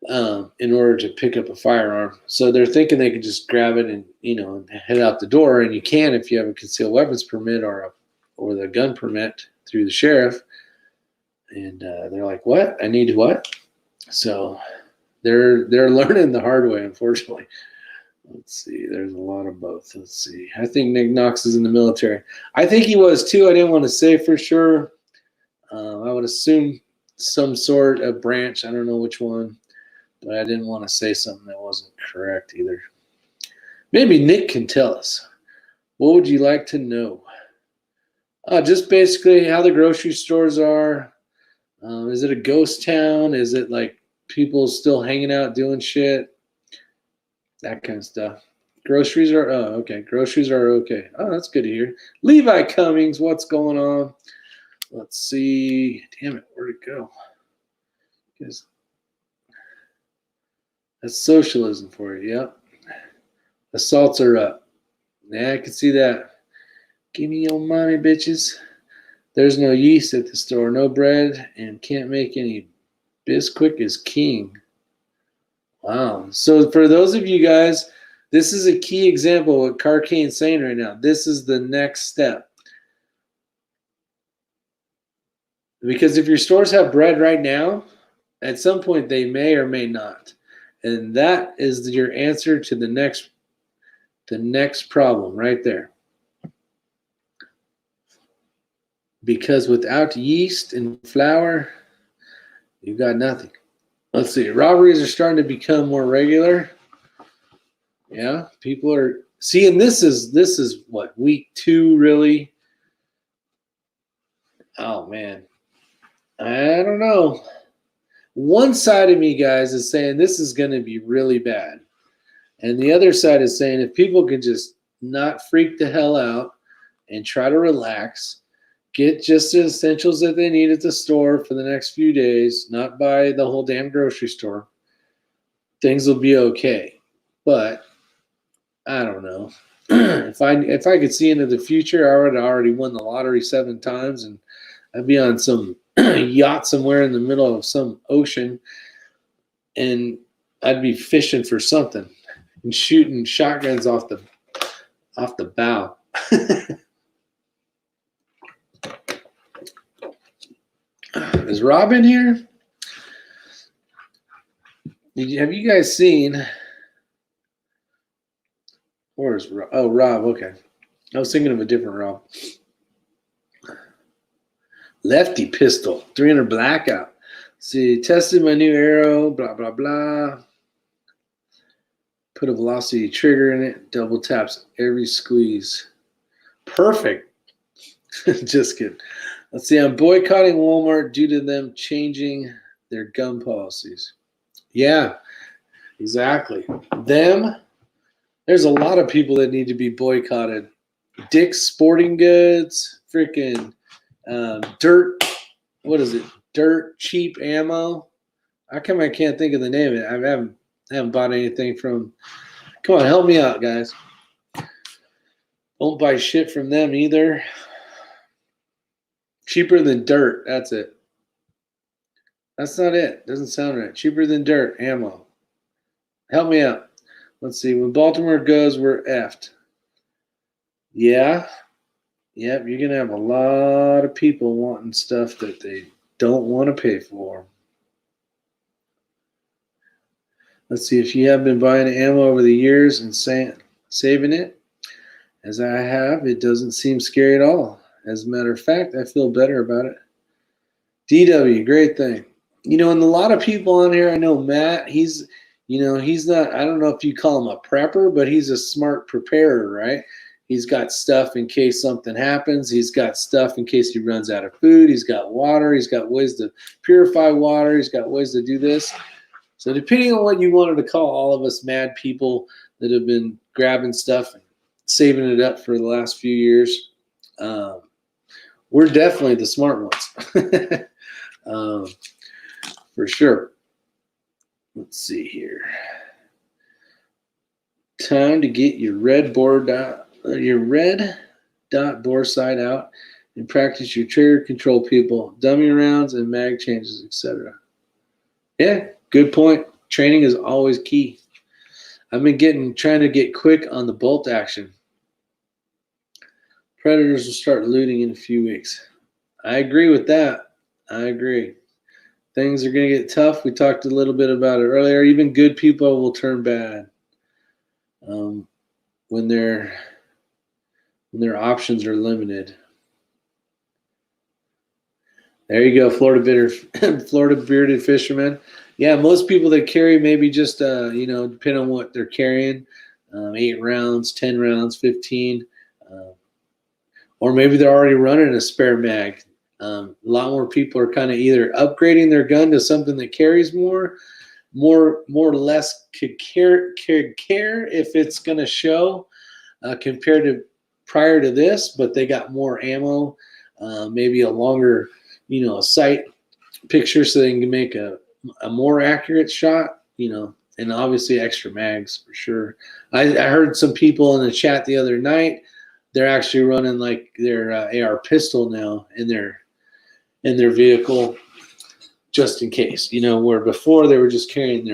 in order to pick up a firearm. So they're thinking they could just grab it and and head out the door, and you can if you have a concealed weapons permit or the gun permit through the sheriff. And they're like, "What? I need what?" So they're learning the hard way, unfortunately. Let's see. There's a lot of both. Let's see. I think Nick Knox is in the military. I think he was too. I didn't want to say for sure. I would assume some sort of branch. I don't know which one, but I didn't want to say something that wasn't correct either. Maybe Nick can tell us. What would you like to know? Just basically how the grocery stores are. Is it a ghost town? Is it like people still hanging out doing shit? That kind of stuff. Groceries are okay. Groceries are okay. Oh, that's good to hear. Levi Cummings, what's going on? Let's see. Damn it, where'd it go? Because that's socialism for you. Yep. Assaults are up. Yeah, I can see that. Give me your money, bitches. There's no yeast at the store, no bread, and can't make any. Bisquick is king. Wow. So for those of you guys, this is a key example of what Carcane's saying right now. This is the next step. Because if your stores have bread right now, at some point they may or may not. And that is your answer to the next problem right there. Because without yeast and flour, you've got nothing. Let's see. Robberies are starting to become more regular. Yeah, people are seeing this is what, week 2 really? Oh man. I don't know. One side of me, guys, is saying this is going to be really bad. And the other side is saying if people can just not freak the hell out and try to relax, get just the essentials that they need at the store for the next few days, not buy the whole damn grocery store, things will be okay. But I don't know. If I could see into the future, I would have already won the lottery 7 times, and I'd be on some yacht somewhere in the middle of some ocean, and I'd be fishing for something and shooting shotguns off the bow. Is Rob in here? Have you guys seen? Where's Rob? Oh, Rob. Okay, I was thinking of a different Rob. Lefty pistol, 300 blackout. See, tested my new arrow. Blah blah blah. Put a velocity trigger in it. Double taps every squeeze. Perfect. Just kidding. Let's see. I'm boycotting Walmart due to them changing their gun policies. Yeah, exactly. There's a lot of people that need to be boycotted. Dick's Sporting Goods, freaking Dirt. What is it? Dirt Cheap Ammo. How come I can't think of the name of it? I haven't bought anything from. Come on, help me out, guys. Don't buy shit from them either. Cheaper than dirt. That's it. That's not it. Doesn't sound right. Cheaper than dirt. Ammo. Help me out. Let's see. When Baltimore goes, we're effed. Yeah. Yep. You're going to have a lot of people wanting stuff that they don't want to pay for. Let's see. If you have been buying ammo over the years and saving it, as I have, it doesn't seem scary at all. As a matter of fact, I feel better about it. DW, great thing. And a lot of people on here, I know Matt, he's not, I don't know if you call him a prepper, but he's a smart preparer, right? He's got stuff in case something happens. He's got stuff in case he runs out of food. He's got water. He's got ways to purify water. He's got ways to do this. So depending on what you wanted to call all of us mad people that have been grabbing stuff and saving it up for the last few years, we're definitely the smart ones. For sure. Let's see here. Time to get your red dot bore sight out and practice your trigger control, people, dummy rounds and mag changes, etc. Yeah, good point. Training is always key. I've been trying to get quick on the bolt action. Predators will start looting in a few weeks. I agree with that. I agree. Things are going to get tough. We talked a little bit about it earlier. Even good people will turn bad when their options are limited. There you go, Florida bearded fisherman. Yeah, most people that carry maybe just depending on what they're carrying, 8 rounds, 10 rounds, 15, or maybe they're already running a spare mag. A lot more people are kind of either upgrading their gun to something that carries more or less could care if it's going to show compared to prior to this, but they got more ammo, maybe a longer, sight picture so they can make a more accurate shot, and obviously extra mags for sure. I heard some people in the chat the other night, they're actually running like their AR pistol now in their vehicle just in case, where before they were just carrying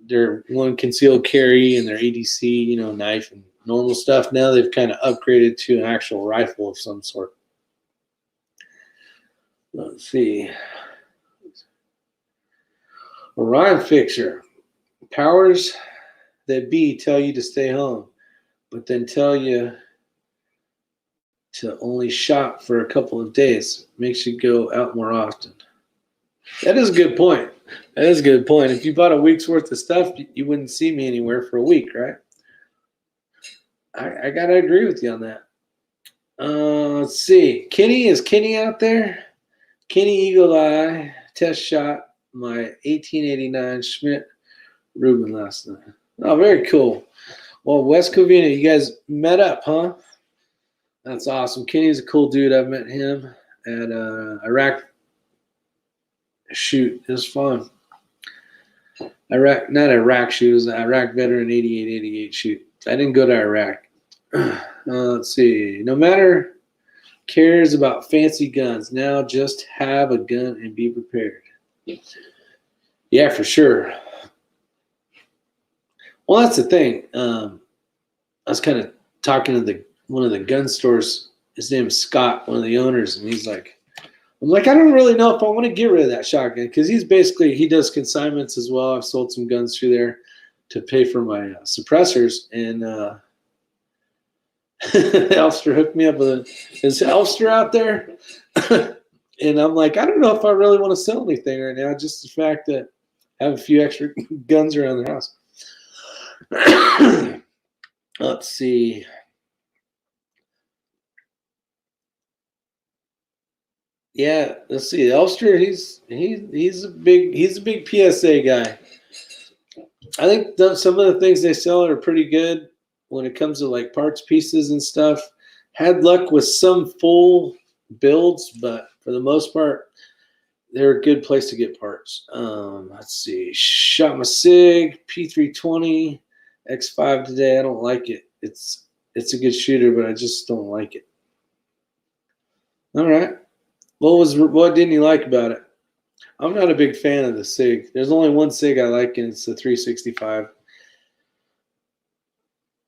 their one concealed carry and their ADC, knife and normal stuff. Now they've kind of upgraded to an actual rifle of some sort. Let's see. Orion fixture. Powers that be tell you to stay home, but then tell you to only shop for a couple of days. Makes you go out more often. That is a good point. If you bought a week's worth of stuff, you wouldn't see me anywhere for a week, right? I got to agree with you on that. Let's see. Is Kenny out there? Kenny Eagle Eye test shot my 1889 Schmidt Ruben last night. Oh, very cool. Well, West Covina, you guys met up, huh? That's awesome. Kenny's a cool dude. I've met him at Iraq shoot. It was fun. Not Iraq shoot. It was the Iraq Veteran 8888 shoot. I didn't go to Iraq. Let's see. No matter cares about fancy guns. Now just have a gun and be prepared. Yeah, for sure. Well, that's the thing. I was kind of talking to one of the gun stores. His name is Scott, one of the owners, and he's like, I'm like, I don't really know if I want to get rid of that shotgun because he does consignments as well. I've sold some guns through there to pay for my suppressors, and Elster hooked me up with is Elster out there? And I'm like, I don't know if I really want to sell anything right now, just the fact that I have a few extra guns around the house. Let's see. Yeah, let's see. Elster, he's a big PSA guy. I think some of the things they sell are pretty good when it comes to like parts pieces and stuff. Had luck with some full builds, but for the most part, they're a good place to get parts. Let's see. Shot my SIG P320 X5 today. I don't like it. It's it's a good shooter, but I just don't like it. All right. What didn't you like about it? I'm not a big fan of the SIG. There's only one SIG I like, and it's the 365.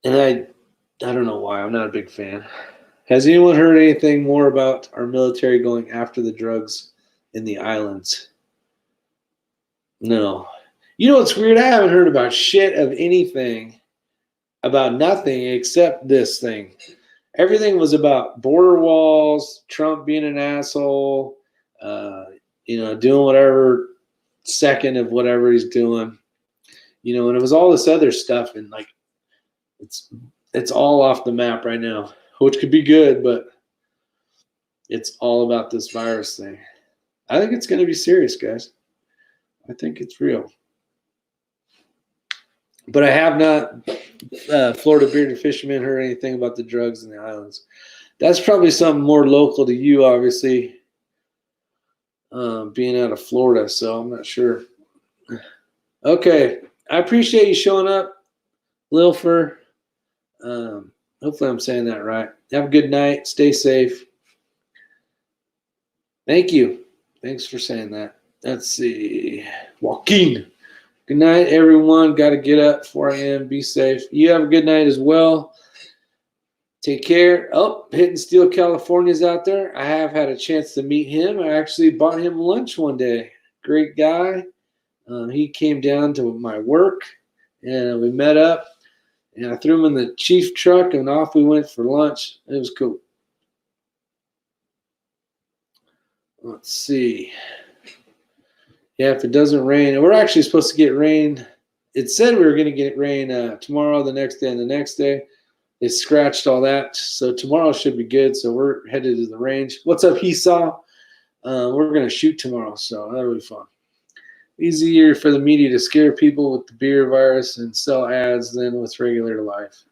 And I don't know why. I'm not a big fan. Has anyone heard anything more about our military going after the drugs in the islands? No. You know what's weird? I haven't heard about shit of anything, about nothing except this thing. Everything was about border walls, Trump being an asshole, doing whatever second of whatever he's doing, and it was all this other stuff, and like it's all off the map right now, which could be good, but it's all about this virus thing. I think it's going to be serious, guys. I think it's real. But I have not, Florida Bearded Fisherman, heard anything about the drugs in the islands. That's probably something more local to you, obviously, being out of Florida, so I'm not sure. Okay, I appreciate you showing up, Lilfer. Hopefully I'm saying that right. Have a good night. Stay safe. Thank you. Thanks for saying that. Let's see. Joaquin. Good night, everyone. Got to get up 4 a.m. Be safe. You have a good night as well. Take care. Oh, Hitting Steel California's out there. I have had a chance to meet him. I actually bought him lunch one day. Great guy. He came down to my work, and we met up. And I threw him in the chief truck, and off we went for lunch. It was cool. Let's see. Yeah, if it doesn't rain, we're actually supposed to get rain. It said we were going to get rain tomorrow, the next day, and the next day. They scratched all that. So tomorrow should be good. So we're headed to the range. What's up, Esau? We're going to shoot tomorrow, so that'll be fun. Easier for the media to scare people with the beer virus and sell ads than with regular life.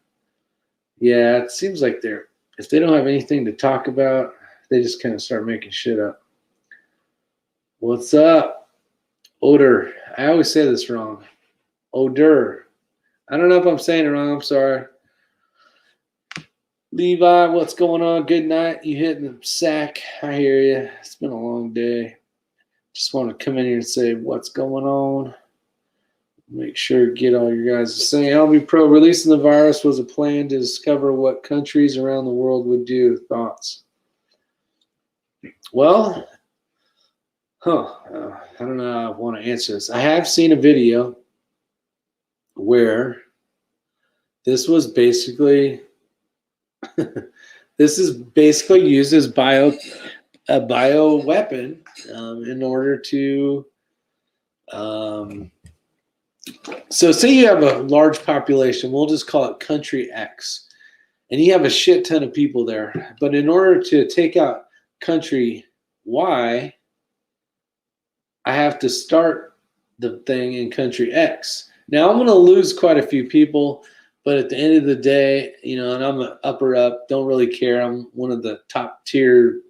Yeah, it seems like if they don't have anything to talk about, they just kind of start making shit up. What's up? Odor. I always say this wrong. Odor. I don't know if I'm saying it wrong. I'm sorry. Levi, what's going on? Good night. You hitting the sack. I hear you. It's been a long day. Just want to come in here and say what's going on. Make sure to get all your guys to say. LB Pro, releasing the virus was a plan to discover what countries around the world would do. Thoughts? Well, I don't know how I want to answer this. I have seen a video where this was basically used as a bio weapon in order to so say you have a large population, we'll just call it country X, and you have a shit ton of people there, but in order to take out country Y, I have to start the thing in country X. Now I'm going to lose quite a few people, but at the end of the day, and I'm an upper up, don't really care. I'm one of the top tier,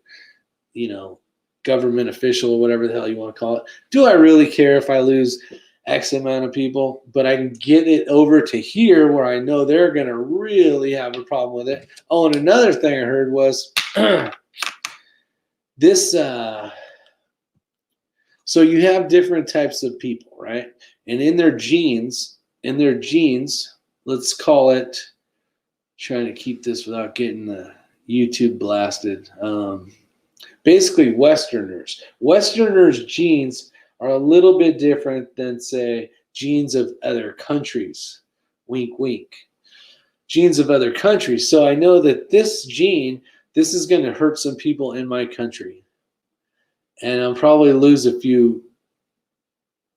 government official or whatever the hell you want to call it. Do I really care if I lose X amount of people? But I can get it over to here where I know they're going to really have a problem with it. Oh, and another thing I heard was this. So you have different types of people, right? And in their genes, let's call it, trying to keep this without getting the YouTube blasted. Basically, Westerners. Westerners' genes are a little bit different than, say, genes of other countries. Wink, wink. Genes of other countries. So I know that this is going to hurt some people in my country. And I'll probably lose a few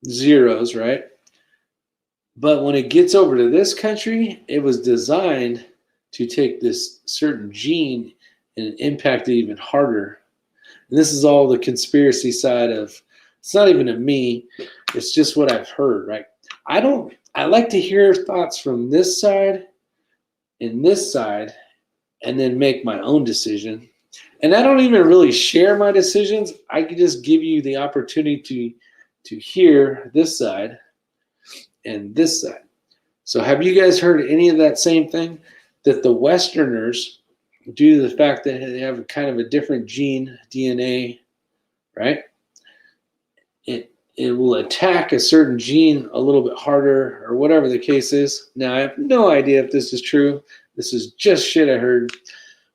zeros, right? But when it gets over to this country, it was designed to take this certain gene and impact it even harder. And this is all the conspiracy side of, it's not even a me, it's just what I've heard, right? I like to hear thoughts from this side and this side and then make my own decision. And I don't even really share my decisions. I can just give you the opportunity to hear this side and this side. So have you guys heard any of that same thing? that the Westerners, due to the fact that they have kind of a different gene, DNA, right? It will attack a certain gene a little bit harder or whatever the case is. Now, I have no idea if this is true. This is just shit I heard.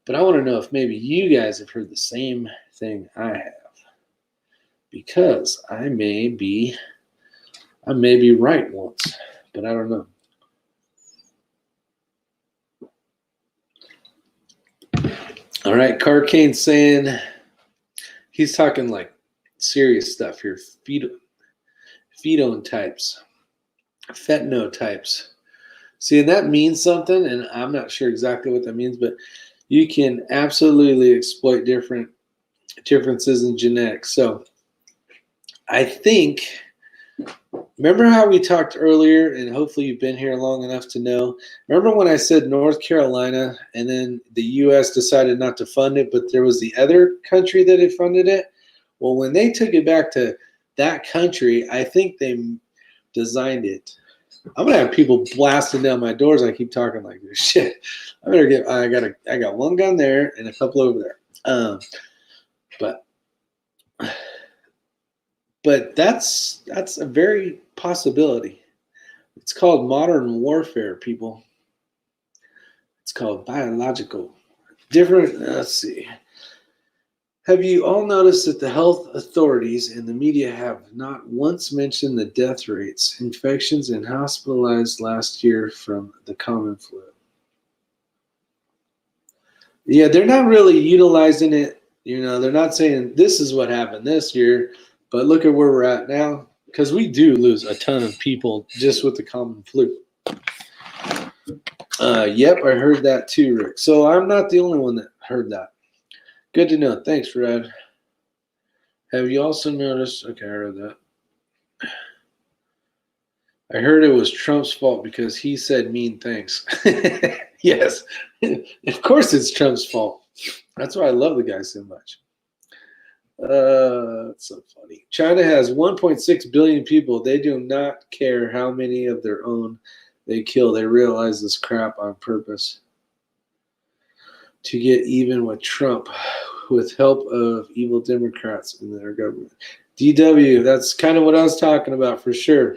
But I want to know if maybe you guys have heard the same thing I have. Because I may be right once, but I don't know. All right, Carcane's saying, he's talking like serious stuff here. Phenotypes, phenotypes. See, and that means something, and I'm not sure exactly what that means, but you can absolutely exploit differences in genetics. So I think, remember how we talked earlier, and hopefully you've been here long enough to know, remember when I said North Carolina, and then the U.S. decided not to fund it, but there was the other country that had funded it? Well, when they took it back to that country, I think they designed it. I'm gonna have people blasting down my doors. I keep talking like this shit. I got one gun there and a couple over there. But that's a very possibility. It's called modern warfare, people. It's called biological. Different. Let's see. Have you all noticed that the health authorities and the media have not once mentioned the death rates, infections, and hospitalized last year from the common flu? Yeah, they're not really utilizing it. They're not saying this is what happened this year, but look at where we're at now, because we do lose a ton of people just with the common flu. Yep, I heard that too, Rick. So I'm not the only one that heard that. Good to know. Thanks, Rad. Have you also noticed? Okay, I heard that. I heard it was Trump's fault because he said mean things. Yes, of course it's Trump's fault. That's why I love the guy so much. That's so funny. China has 1.6 billion people. They do not care how many of their own they kill. They realize this crap on purpose to get even with Trump, with help of evil Democrats in their government. DW, that's kind of what I was talking about for sure.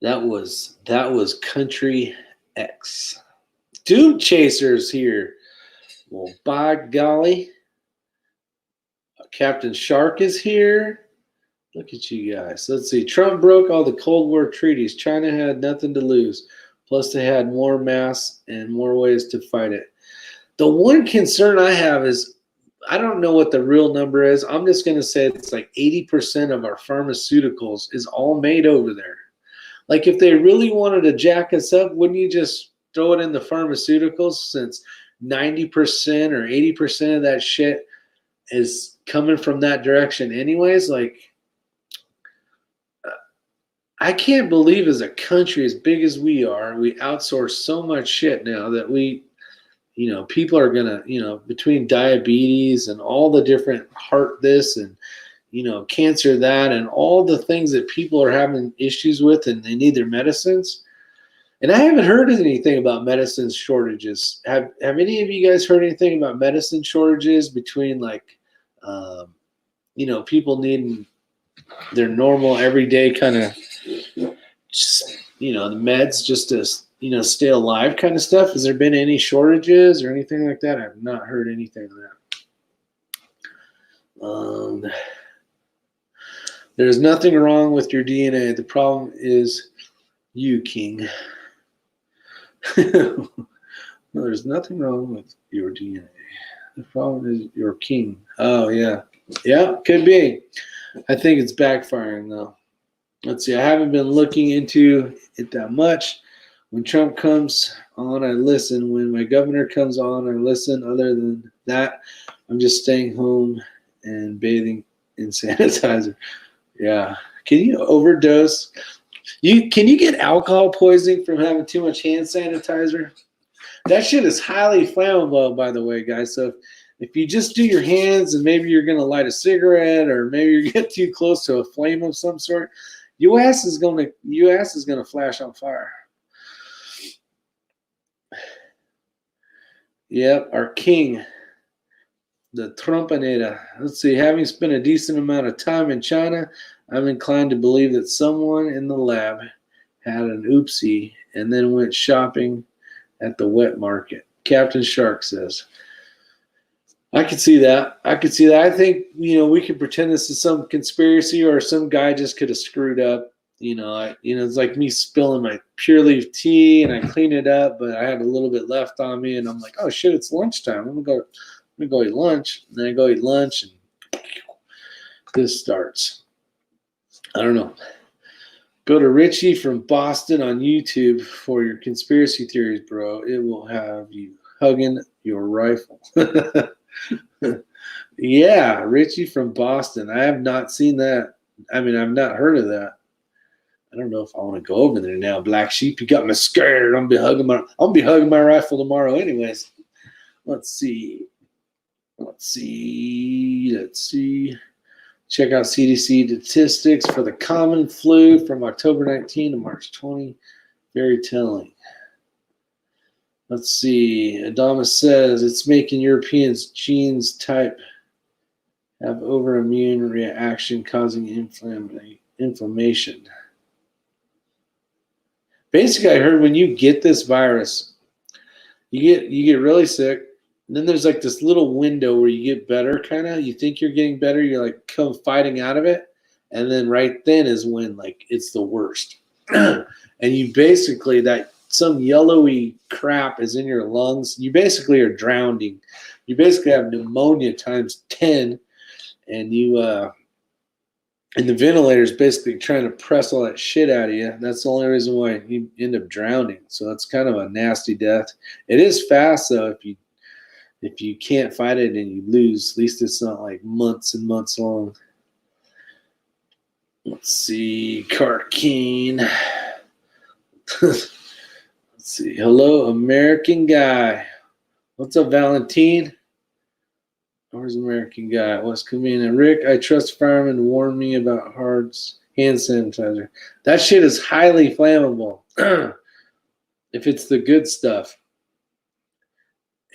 That was Country X. Doom Chasers here. Well, by golly. Captain Shark is here. Look at you guys. Let's see. Trump broke all the Cold War treaties. China had nothing to lose. Plus, they had more mass and more ways to fight it. The one concern I have is, I don't know what the real number is. I'm just going to say it's like 80% of our pharmaceuticals is all made over there. Like, if they really wanted to jack us up, wouldn't you just throw it in the pharmaceuticals, since 90% or 80% of that shit is coming from that direction anyways? Like, I can't believe as a country as big as we are, we outsource so much shit now that people are going to, between diabetes and all the different heart this and, cancer that, and all the things that people are having issues with and they need their medicines. And I haven't heard anything about medicine shortages. Have any of you guys heard anything about medicine shortages between people needing their normal everyday kind of, the meds just to, stay alive kind of stuff? Has there been any shortages or anything like that? I've not heard anything of that. There's nothing wrong with your DNA. The problem is you, King. No, there's nothing wrong with your DNA. The problem is your king. Oh, yeah. Yeah, could be. I think it's backfiring, though. Let's see. I haven't been looking into it that much. When Trump comes on, I listen. When my governor comes on, I listen. Other than that, I'm just staying home and bathing in sanitizer. Yeah. Can you overdose? Can you get alcohol poisoning from having too much hand sanitizer? That shit is highly flammable, by the way, guys. So if you just do your hands and maybe you're going to light a cigarette or maybe you get too close to a flame of some sort, your ass is going to flash on fire. Yep, our king, the Trumpanera. Let's see. Having spent a decent amount of time in China, I'm inclined to believe that someone in the lab had an oopsie and then went shopping at the wet market. Captain Shark says. I could see that. I could see that. I think, we could pretend this is some conspiracy or some guy just could have screwed up. It's like me spilling my Pure Leaf tea and I clean it up, but I had a little bit left on me and I'm like, oh shit, it's lunchtime. I'm gonna go eat lunch. And then I go eat lunch and this starts. I don't know. Go to Richie from Boston on YouTube for your conspiracy theories, bro. It will have you hugging your rifle. Yeah, Richie from Boston. I have not seen that. I mean, I've not heard of that. I don't know if I want to go over there now. Black Sheep, you got me scared. I'll be hugging my rifle tomorrow, anyways. Let's see. Check out CDC statistics for the common flu from October 19 to March 20. Very telling. Let's see. Adamus says it's making Europeans genes type have overimmune reaction causing inflammation. Basically, I heard when you get this virus, you get really sick. And then there's like this little window where you get better, kind of. You think you're getting better. You're like come fighting out of it. And then right then is when like it's the worst. And you basically, that some yellowy crap is in your lungs. You basically are drowning. You basically have pneumonia times 10. And and the ventilator is basically trying to press all that shit out of you. That's the only reason why you end up drowning. So that's kind of a nasty death. It is fast though. If you can't fight it and you lose, at least it's not like months and months long. Let's see, Carkeen. Let's see. Hello, American guy. What's up, Valentine? Where's American guy? What's convenient? Rick, I trust firemen warn me about Hard's hand sanitizer. That shit is highly flammable. If it's the good stuff.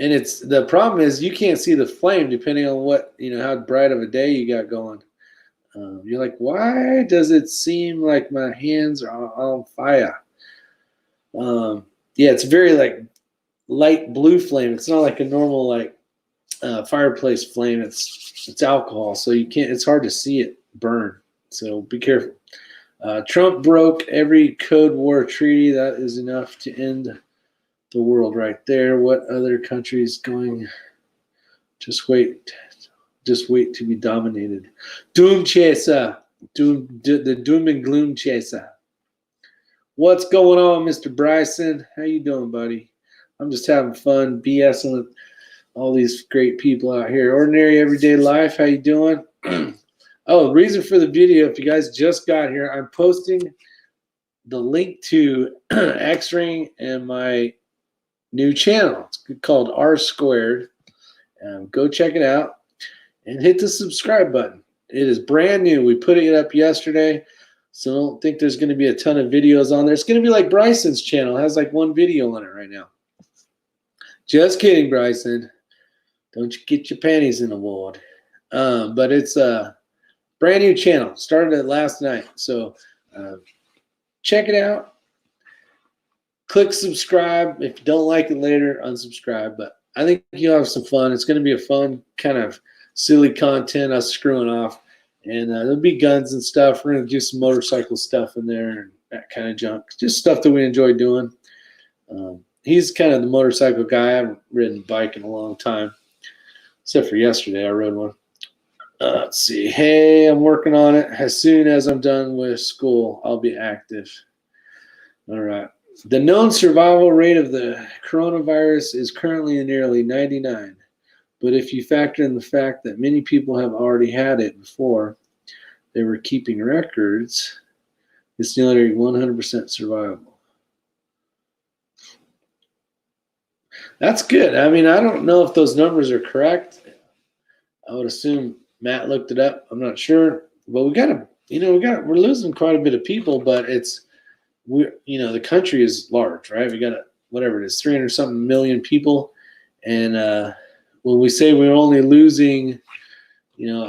And the problem is you can't see the flame depending on what, how bright of a day you got going. You're like, why does it seem like my hands are on fire? Yeah, it's very like light blue flame. It's not like a normal like fireplace flame. It's alcohol, so you can't. It's hard to see it burn. So be careful. Trump broke every Cold War treaty. That is enough to end the world right there. What other countries going? Just wait to be dominated. Doom chaser, the doom and gloom chaser. What's going on, Mr. Bryson? How you doing, buddy? I'm just having fun BSing with all these great people out here. Ordinary everyday life. How you doing? Oh, the reason for the video, if you guys just got here, I'm posting the link to X-Ring and my new channel. It's called R Squared. Go check it out and hit the subscribe button. It is brand new. We put it up yesterday, so I don't think there's going to be a ton of videos on there. It's going to be like Bryson's channel. It has like one video on it right now. Just kidding, Bryson. Don't you get your panties in a wad. But it's a brand new channel. Started it last night. So check it out. Click subscribe. If you don't like it later, unsubscribe. But I think you'll have some fun. It's going to be a fun kind of silly content, us screwing off. And there'll be guns and stuff. We're going to do some motorcycle stuff in there and that kind of junk. Just stuff that we enjoy doing. He's kind of the motorcycle guy. I haven't ridden a bike in a long time. Except for yesterday, I rode one. Let's see. Hey, I'm working on it. As soon as I'm done with school, I'll be active. All right. The known survival rate of the coronavirus is currently nearly 99. But if you factor in the fact that many people have already had it before they were keeping records, it's nearly 100% survivable. That's good. I mean, I don't know if those numbers are correct. I would assume Matt looked it up. I'm not sure. But we're losing quite a bit of people, but the country is large, right? We got whatever it is, 300 something million people. And when we say we're only losing,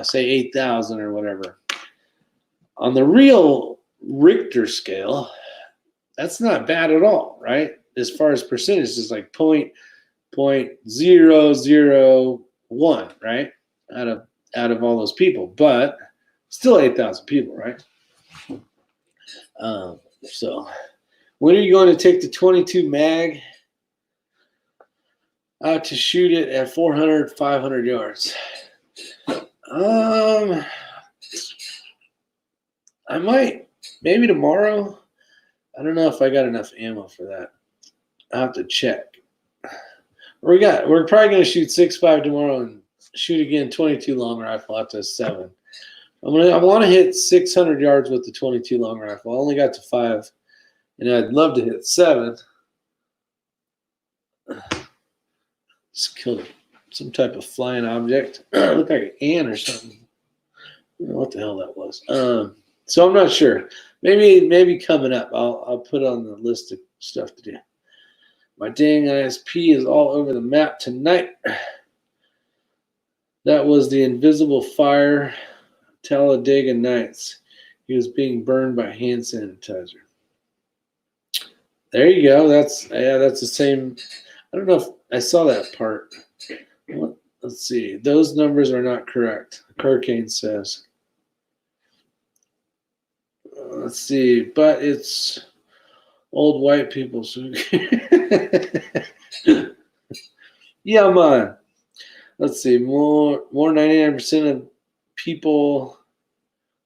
say 8,000 or whatever, on the real Richter scale, that's not bad at all, right? As far as percentage, it's like 0.001, right? Out of all those people, but still 8,000 people, right? So when are you going to take the 22 mag out to shoot it at 400, 500 yards? I might, maybe tomorrow. I don't know if I got enough ammo for that. I'll have to check. We're probably going to shoot 6.5 tomorrow and shoot again 22 long rifle out to 7. I want to hit 600 yards with the 22 long rifle. I only got to 5, and I'd love to hit 7. Just killed some type of flying object. Looked like an ant or something. I don't know what the hell that was. So I'm not sure. Maybe coming up, I'll put on the list of stuff to do. My dang ISP is all over the map tonight. That was the invisible fire, Talladega Nights. He was being burned by hand sanitizer. There you go. That's the same. I don't know if I saw that part. Let's see. Those numbers are not correct. Hurricane says. Let's see. But it's old white people. So yeah, man. Let's see. More 99% of people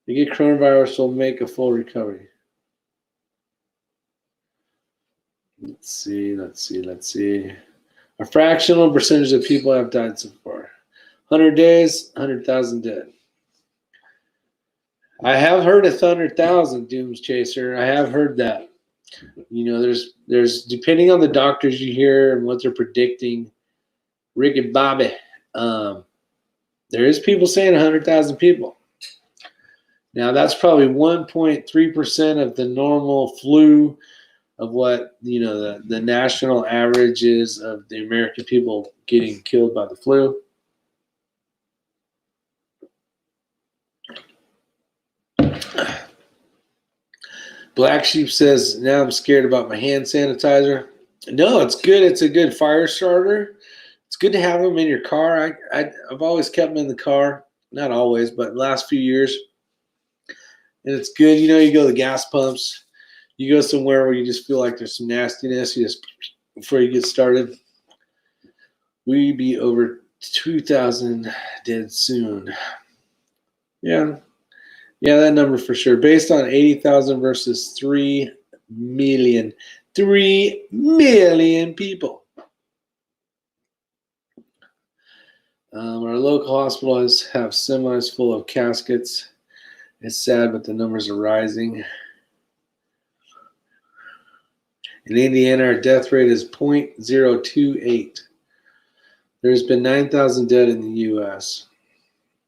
that get coronavirus will make a full recovery. Let's see. A fractional percentage of people have died so far. 100 days, 100,000 dead. I have heard 100,000, Dooms Chaser. I have heard that. There's depending on the doctors you hear and what they're predicting, Rick and Bobby, there is people saying 100,000 people. Now that's probably 1.3% of the normal flu of what the national average is of the American people getting killed by the flu. Black Sheep says, now I'm scared about my hand sanitizer. No, it's good. It's a good fire starter. It's good to have them in your car. I've always kept them in the car. Not always, but last few years. And it's good. You go to the gas pumps. You go somewhere where you just feel like there's some nastiness. You just, before you get started, we be over 2,000 dead soon. Yeah, that number for sure. Based on 80,000 versus 3 million. 3 million people. Our local hospitals have semis full of caskets. It's sad, but the numbers are rising. In Indiana, our death rate is 0.028. There's been 9,000 dead in the U.S.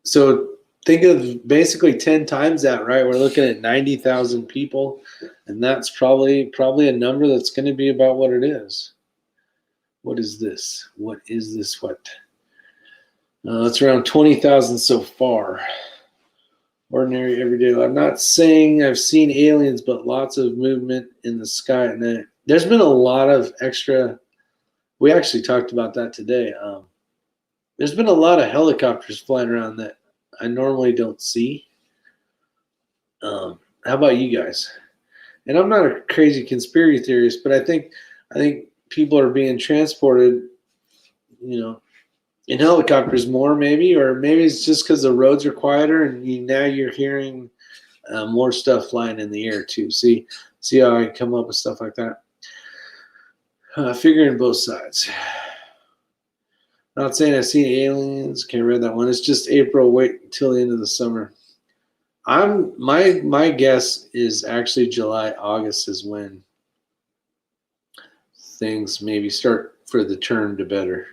So think of basically 10 times that, right? We're looking at 90,000 people, and that's probably a number that's going to be about what it is. What is this? It's around 20,000 so far. Ordinary everyday life. I'm not saying I've seen aliens, but lots of movement in the sky at night. There's been a lot of extra. We actually talked about that today. There's been a lot of helicopters flying around that I normally don't see. How about you guys? And I'm not a crazy conspiracy theorist, but I think people are being transported, in helicopters more, maybe, or maybe it's just because the roads are quieter and now you're hearing more stuff flying in the air too. See how I come up with stuff like that? Figuring both sides. Not saying I've seen aliens. Can't read that one. It's just April. Wait until the end of the summer. My guess is actually July, August is when things maybe start for the turn to better.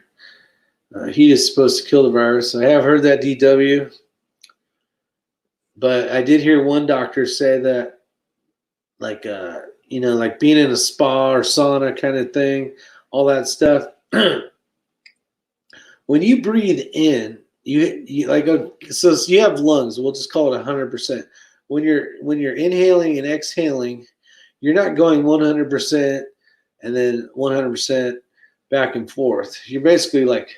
Heat is supposed to kill the virus. I have heard that, DW. But I did hear one doctor say that, like being in a spa or sauna kind of thing, all that stuff. when you breathe in, you like so you have lungs. We'll just call it 100%. When you're inhaling and exhaling, you're not going 100% and then 100% back and forth. You're basically like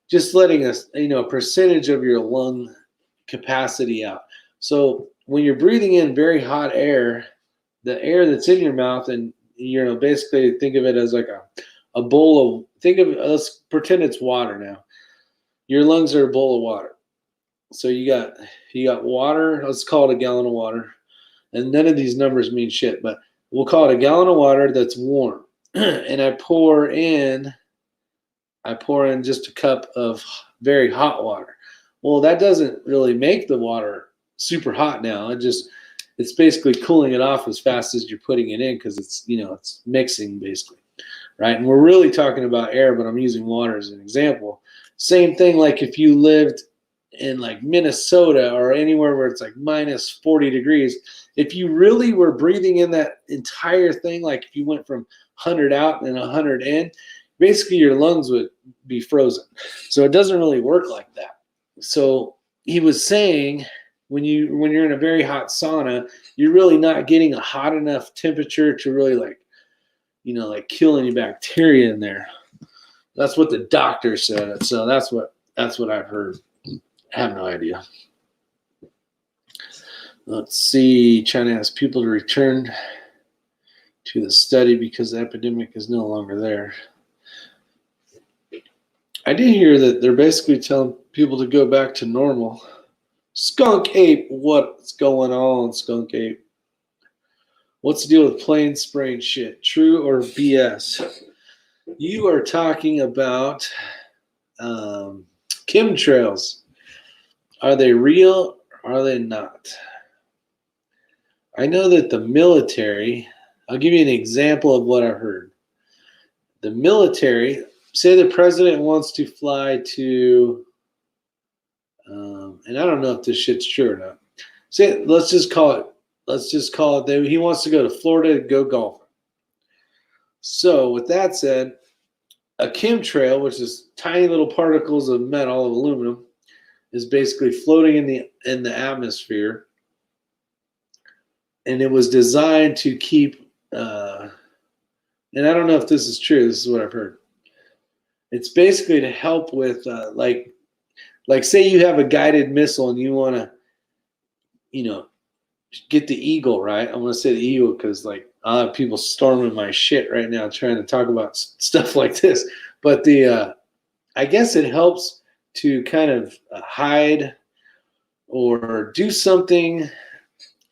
just letting a percentage of your lung capacity out. So when you're breathing in very hot air, the air that's in your mouth, and basically think of it as like a bowl of, let's pretend it's water now. Your lungs are a bowl of water. So you got water, let's call it a gallon of water. And none of these numbers mean shit, but we'll call it a gallon of water that's warm. And I pour in just a cup of very hot water. Well, that doesn't really make the water super hot now. It's basically cooling it off as fast as you're putting it in, because it's mixing basically, right? And we're really talking about air, but I'm using water as an example. Same thing, like if you lived in like Minnesota or anywhere where it's like minus 40 degrees, if you really were breathing in that entire thing, like if you went from 100 out and 100 in, basically your lungs would be frozen. So it doesn't really work like that. So he was saying when you're in a very hot sauna, you're really not getting a hot enough temperature to really like kill any bacteria in there. That's what the doctor said. So that's what I've heard. I have no idea. Let's see. China asks people to return to the study because the epidemic is no longer there. I did hear that they're basically telling people to go back to normal. Skunk Ape, what's going on, Skunk Ape? What's the deal with plane spraying shit? True or BS? You are talking about chemtrails. Are they real or are they not? I know that the military, I'll give you an example of what I've heard. The military, say the president wants to fly to, and I don't know if this shit's true or not. Say, let's just call it that he wants to go to Florida to go golfing. So with that said, a chemtrail, which is tiny little particles of metal, of aluminum, is basically floating in the atmosphere, and it was designed to keep. And I don't know if this is true. This is what I've heard. It's basically to help with like say you have a guided missile and you want to, get the Eagle, right? I'm going to say the Eagle because like I have people storming my shit right now trying to talk about stuff like this. But I guess it helps to kind of hide or do something.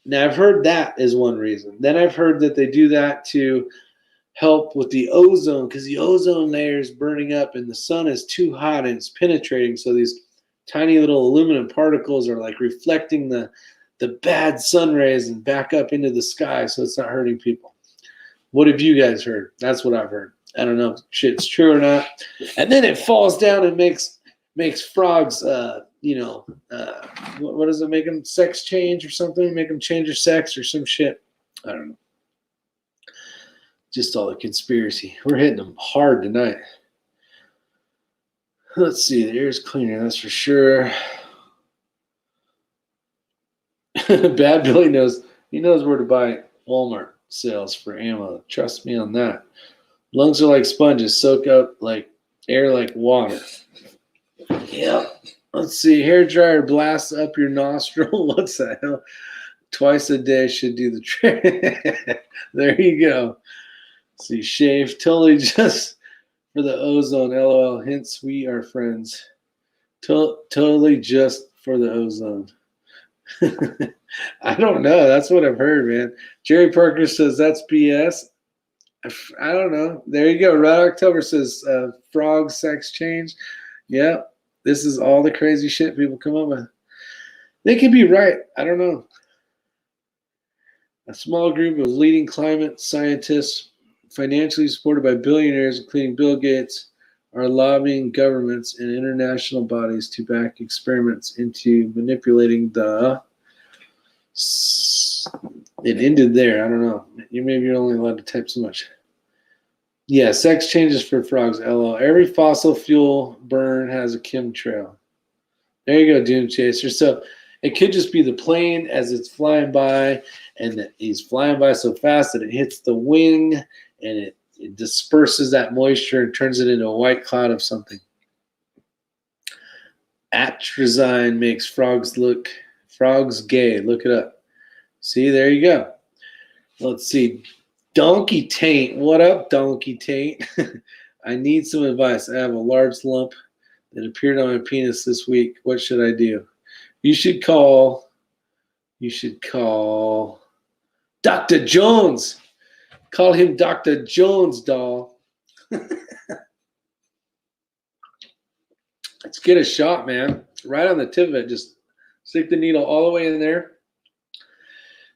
Now I've heard that is one reason. Then I've heard that they do that to help with the ozone, because the ozone layer is burning up and the sun is too hot and it's penetrating. So these tiny little aluminum particles are like reflecting the bad sun rays and back up into the sky, so it's not hurting people. What have you guys heard? That's what I've heard. I don't know if shit's true or not. And then it falls down and makes frogs, what does it make them sex change or something? Make them change their sex or some shit. I don't know. Just all the conspiracy. We're hitting them hard tonight. Let's see. The air's cleaner, that's for sure. Bad Billy knows. He knows where to buy Walmart sales for ammo. Trust me on that. Lungs are like sponges, soak up like air like water. Yep. Let's see. Hair dryer blasts up your nostril. What's the hell? Twice a day should do the trick. There you go. See, shave totally just for the ozone. LOL. Hence, we are friends. Totally just for the ozone. I don't know. That's what I've heard, man. Jerry Parker says that's BS. I don't know. There you go. Red October says frog sex change. Yeah, this is all the crazy shit people come up with. They could be right. I don't know. A small group of leading climate scientists, financially supported by billionaires, including Bill Gates, are lobbying governments and international bodies to back experiments into manipulating the. It ended there. I don't know. You're only allowed to type so much. Yeah, sex changes for frogs. LO. Every fossil fuel burn has a chemtrail. There you go, Doom Chaser. So it could just be the plane as it's flying by, and that he's flying by so fast that it hits the wing and it disperses that moisture and turns it into a white cloud of something. Atrazine makes frogs gay. Look it up. See, there you go. Let's see. Donkey Taint. What up, Donkey Taint? I need some advice. I have a large lump that appeared on my penis this week. What should I do? You should call Dr. Jones. Call him Dr. Jones, doll. Let's get a shot, man. Right on the tip of it. Just stick the needle all the way in there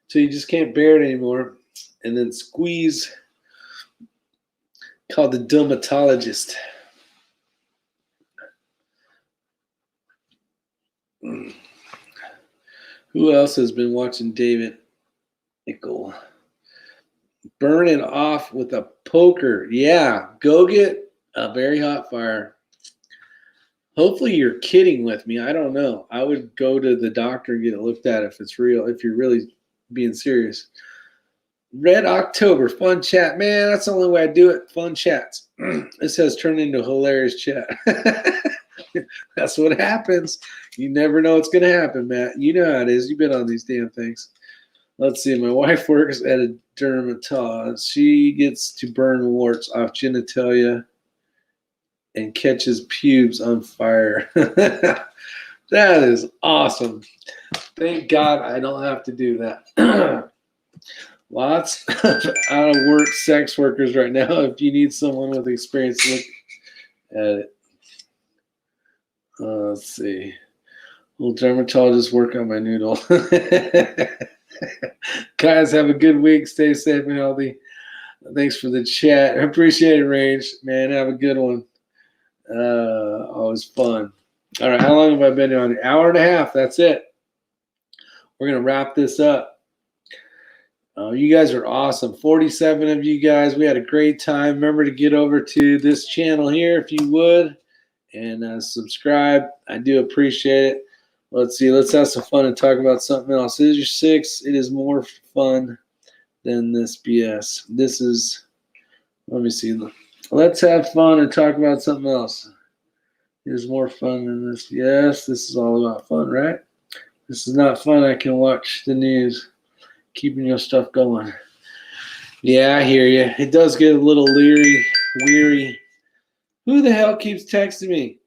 till you just can't bear it anymore. And then squeeze. Call the dermatologist. Who else has been watching David Nickel? Burning off with a poker. Yeah, go get a very hot fire. Hopefully you're kidding with me. I don't know. I would go to the doctor and get it looked at if it's real, if you're really being serious. Red October, fun chat. Man, that's the only way I do it. Fun chats. This has turned into a hilarious chat. That's what happens. You never know what's going to happen, Matt. You know how it is. You've been on these damn things. Let's see. My wife works at a dermatologist. She gets to burn warts off genitalia and catches pubes on fire. That is awesome. Thank God I don't have to do that. Lots of out of work sex workers right now. If you need someone with experience, look at it. Let's see. Will dermatologist work on my noodle? Guys, have a good week. Stay safe and healthy. Thanks for the chat. I appreciate it, Range. Man, have a good one. Always fun. All right, how long have I been on? An hour and a half. That's it. We're going to wrap this up. You guys are awesome. 47 of you guys. We had a great time. Remember to get over to this channel here if you would and subscribe. I do appreciate it. Let's see. Let's have some fun and talk about something else. It is your 6. It is more fun than this BS. This is, let me see. Let's have fun and talk about something else. It is more fun than this. Yes, this is all about fun, right? This is not fun. I can watch the news. Keeping your stuff going. Yeah, I hear you. It does get a little weary. Who the hell keeps texting me?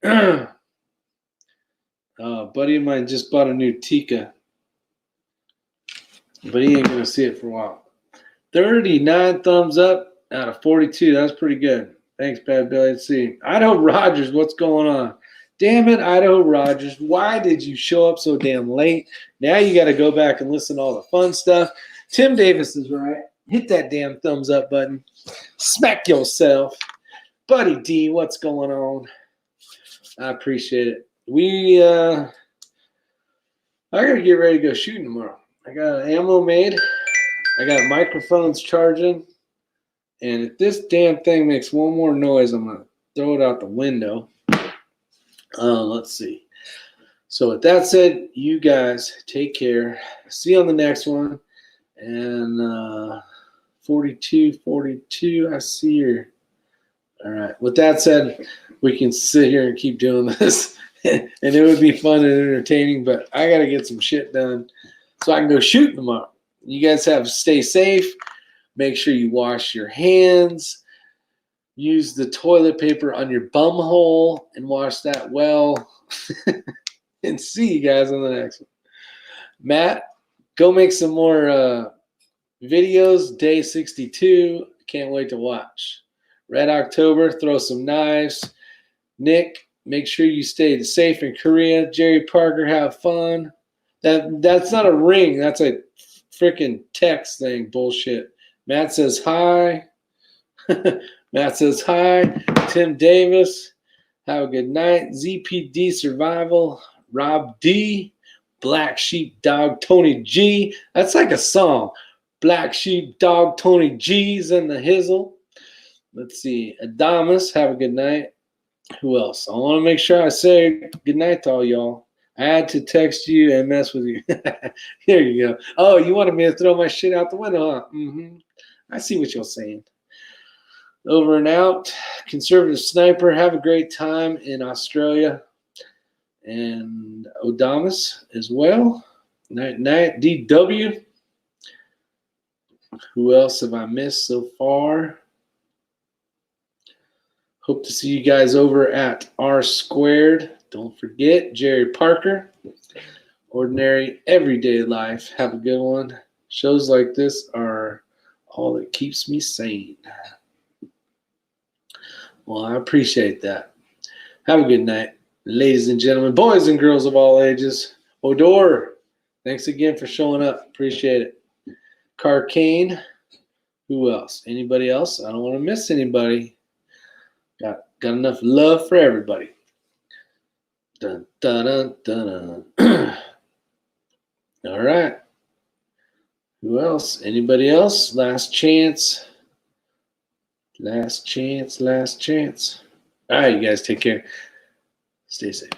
A buddy of mine just bought a new Tika, but he ain't going to see it for a while. 39 thumbs up out of 42. That's pretty good. Thanks, Bad Billy. Let's see. Idaho Rogers, what's going on? Damn it, Idaho Rogers. Why did you show up so damn late? Now you got to go back and listen to all the fun stuff. Tim Davis is right. Hit that damn thumbs up button. Smack yourself. Buddy D, what's going on? I appreciate it. I got to get ready to go shooting tomorrow. I got ammo made. I got microphones charging. And if this damn thing makes one more noise, I'm going to throw it out the window. Let's see. So with that said, you guys take care. See you on the next one. And 42, I see your. All right. With that said, we can sit here and keep doing this. And it would be fun and entertaining, but I got to get some shit done so I can go shoot tomorrow. You guys stay safe. Make sure you wash your hands. Use the toilet paper on your bum hole and wash that well. And see you guys on the next one. Matt, go make some more videos. Day 62. Can't wait to watch. Red October, throw some knives. Nick, make sure you stay safe in Korea. Jerry Parker, have fun. That's not a ring. That's a freaking text thing. Bullshit. Matt says hi. Matt says hi. Tim Davis, have a good night. ZPD Survival. Rob D. Black Sheep Dog Tony G. That's like a song. Black Sheep Dog Tony G's in the hizzle. Let's see. Adamus, have a good night. Who else? I want to make sure I say good night to all y'all. I had to text you and mess with you. Here you go. Oh, you wanted me to throw my shit out the window, huh? I see what you're saying. Over and out. Conservative Sniper, have a great time in Australia. And Odamus as well. Night, night. DW. Who else have I missed so far? Hope to see you guys over at R Squared. Don't forget, Jerry Parker. Ordinary Everyday Life. Have a good one. Shows like this are all that keeps me sane. Well, I appreciate that. Have a good night, ladies and gentlemen, boys and girls of all ages. Odor, thanks again for showing up. Appreciate it. Carcane. Who else? Anybody else? I don't want to miss anybody. Got enough love for everybody. Dun, dun, dun, dun. All right. Who else? Anybody else? Last chance. Last chance. Last chance. All right, you guys take care. Stay safe.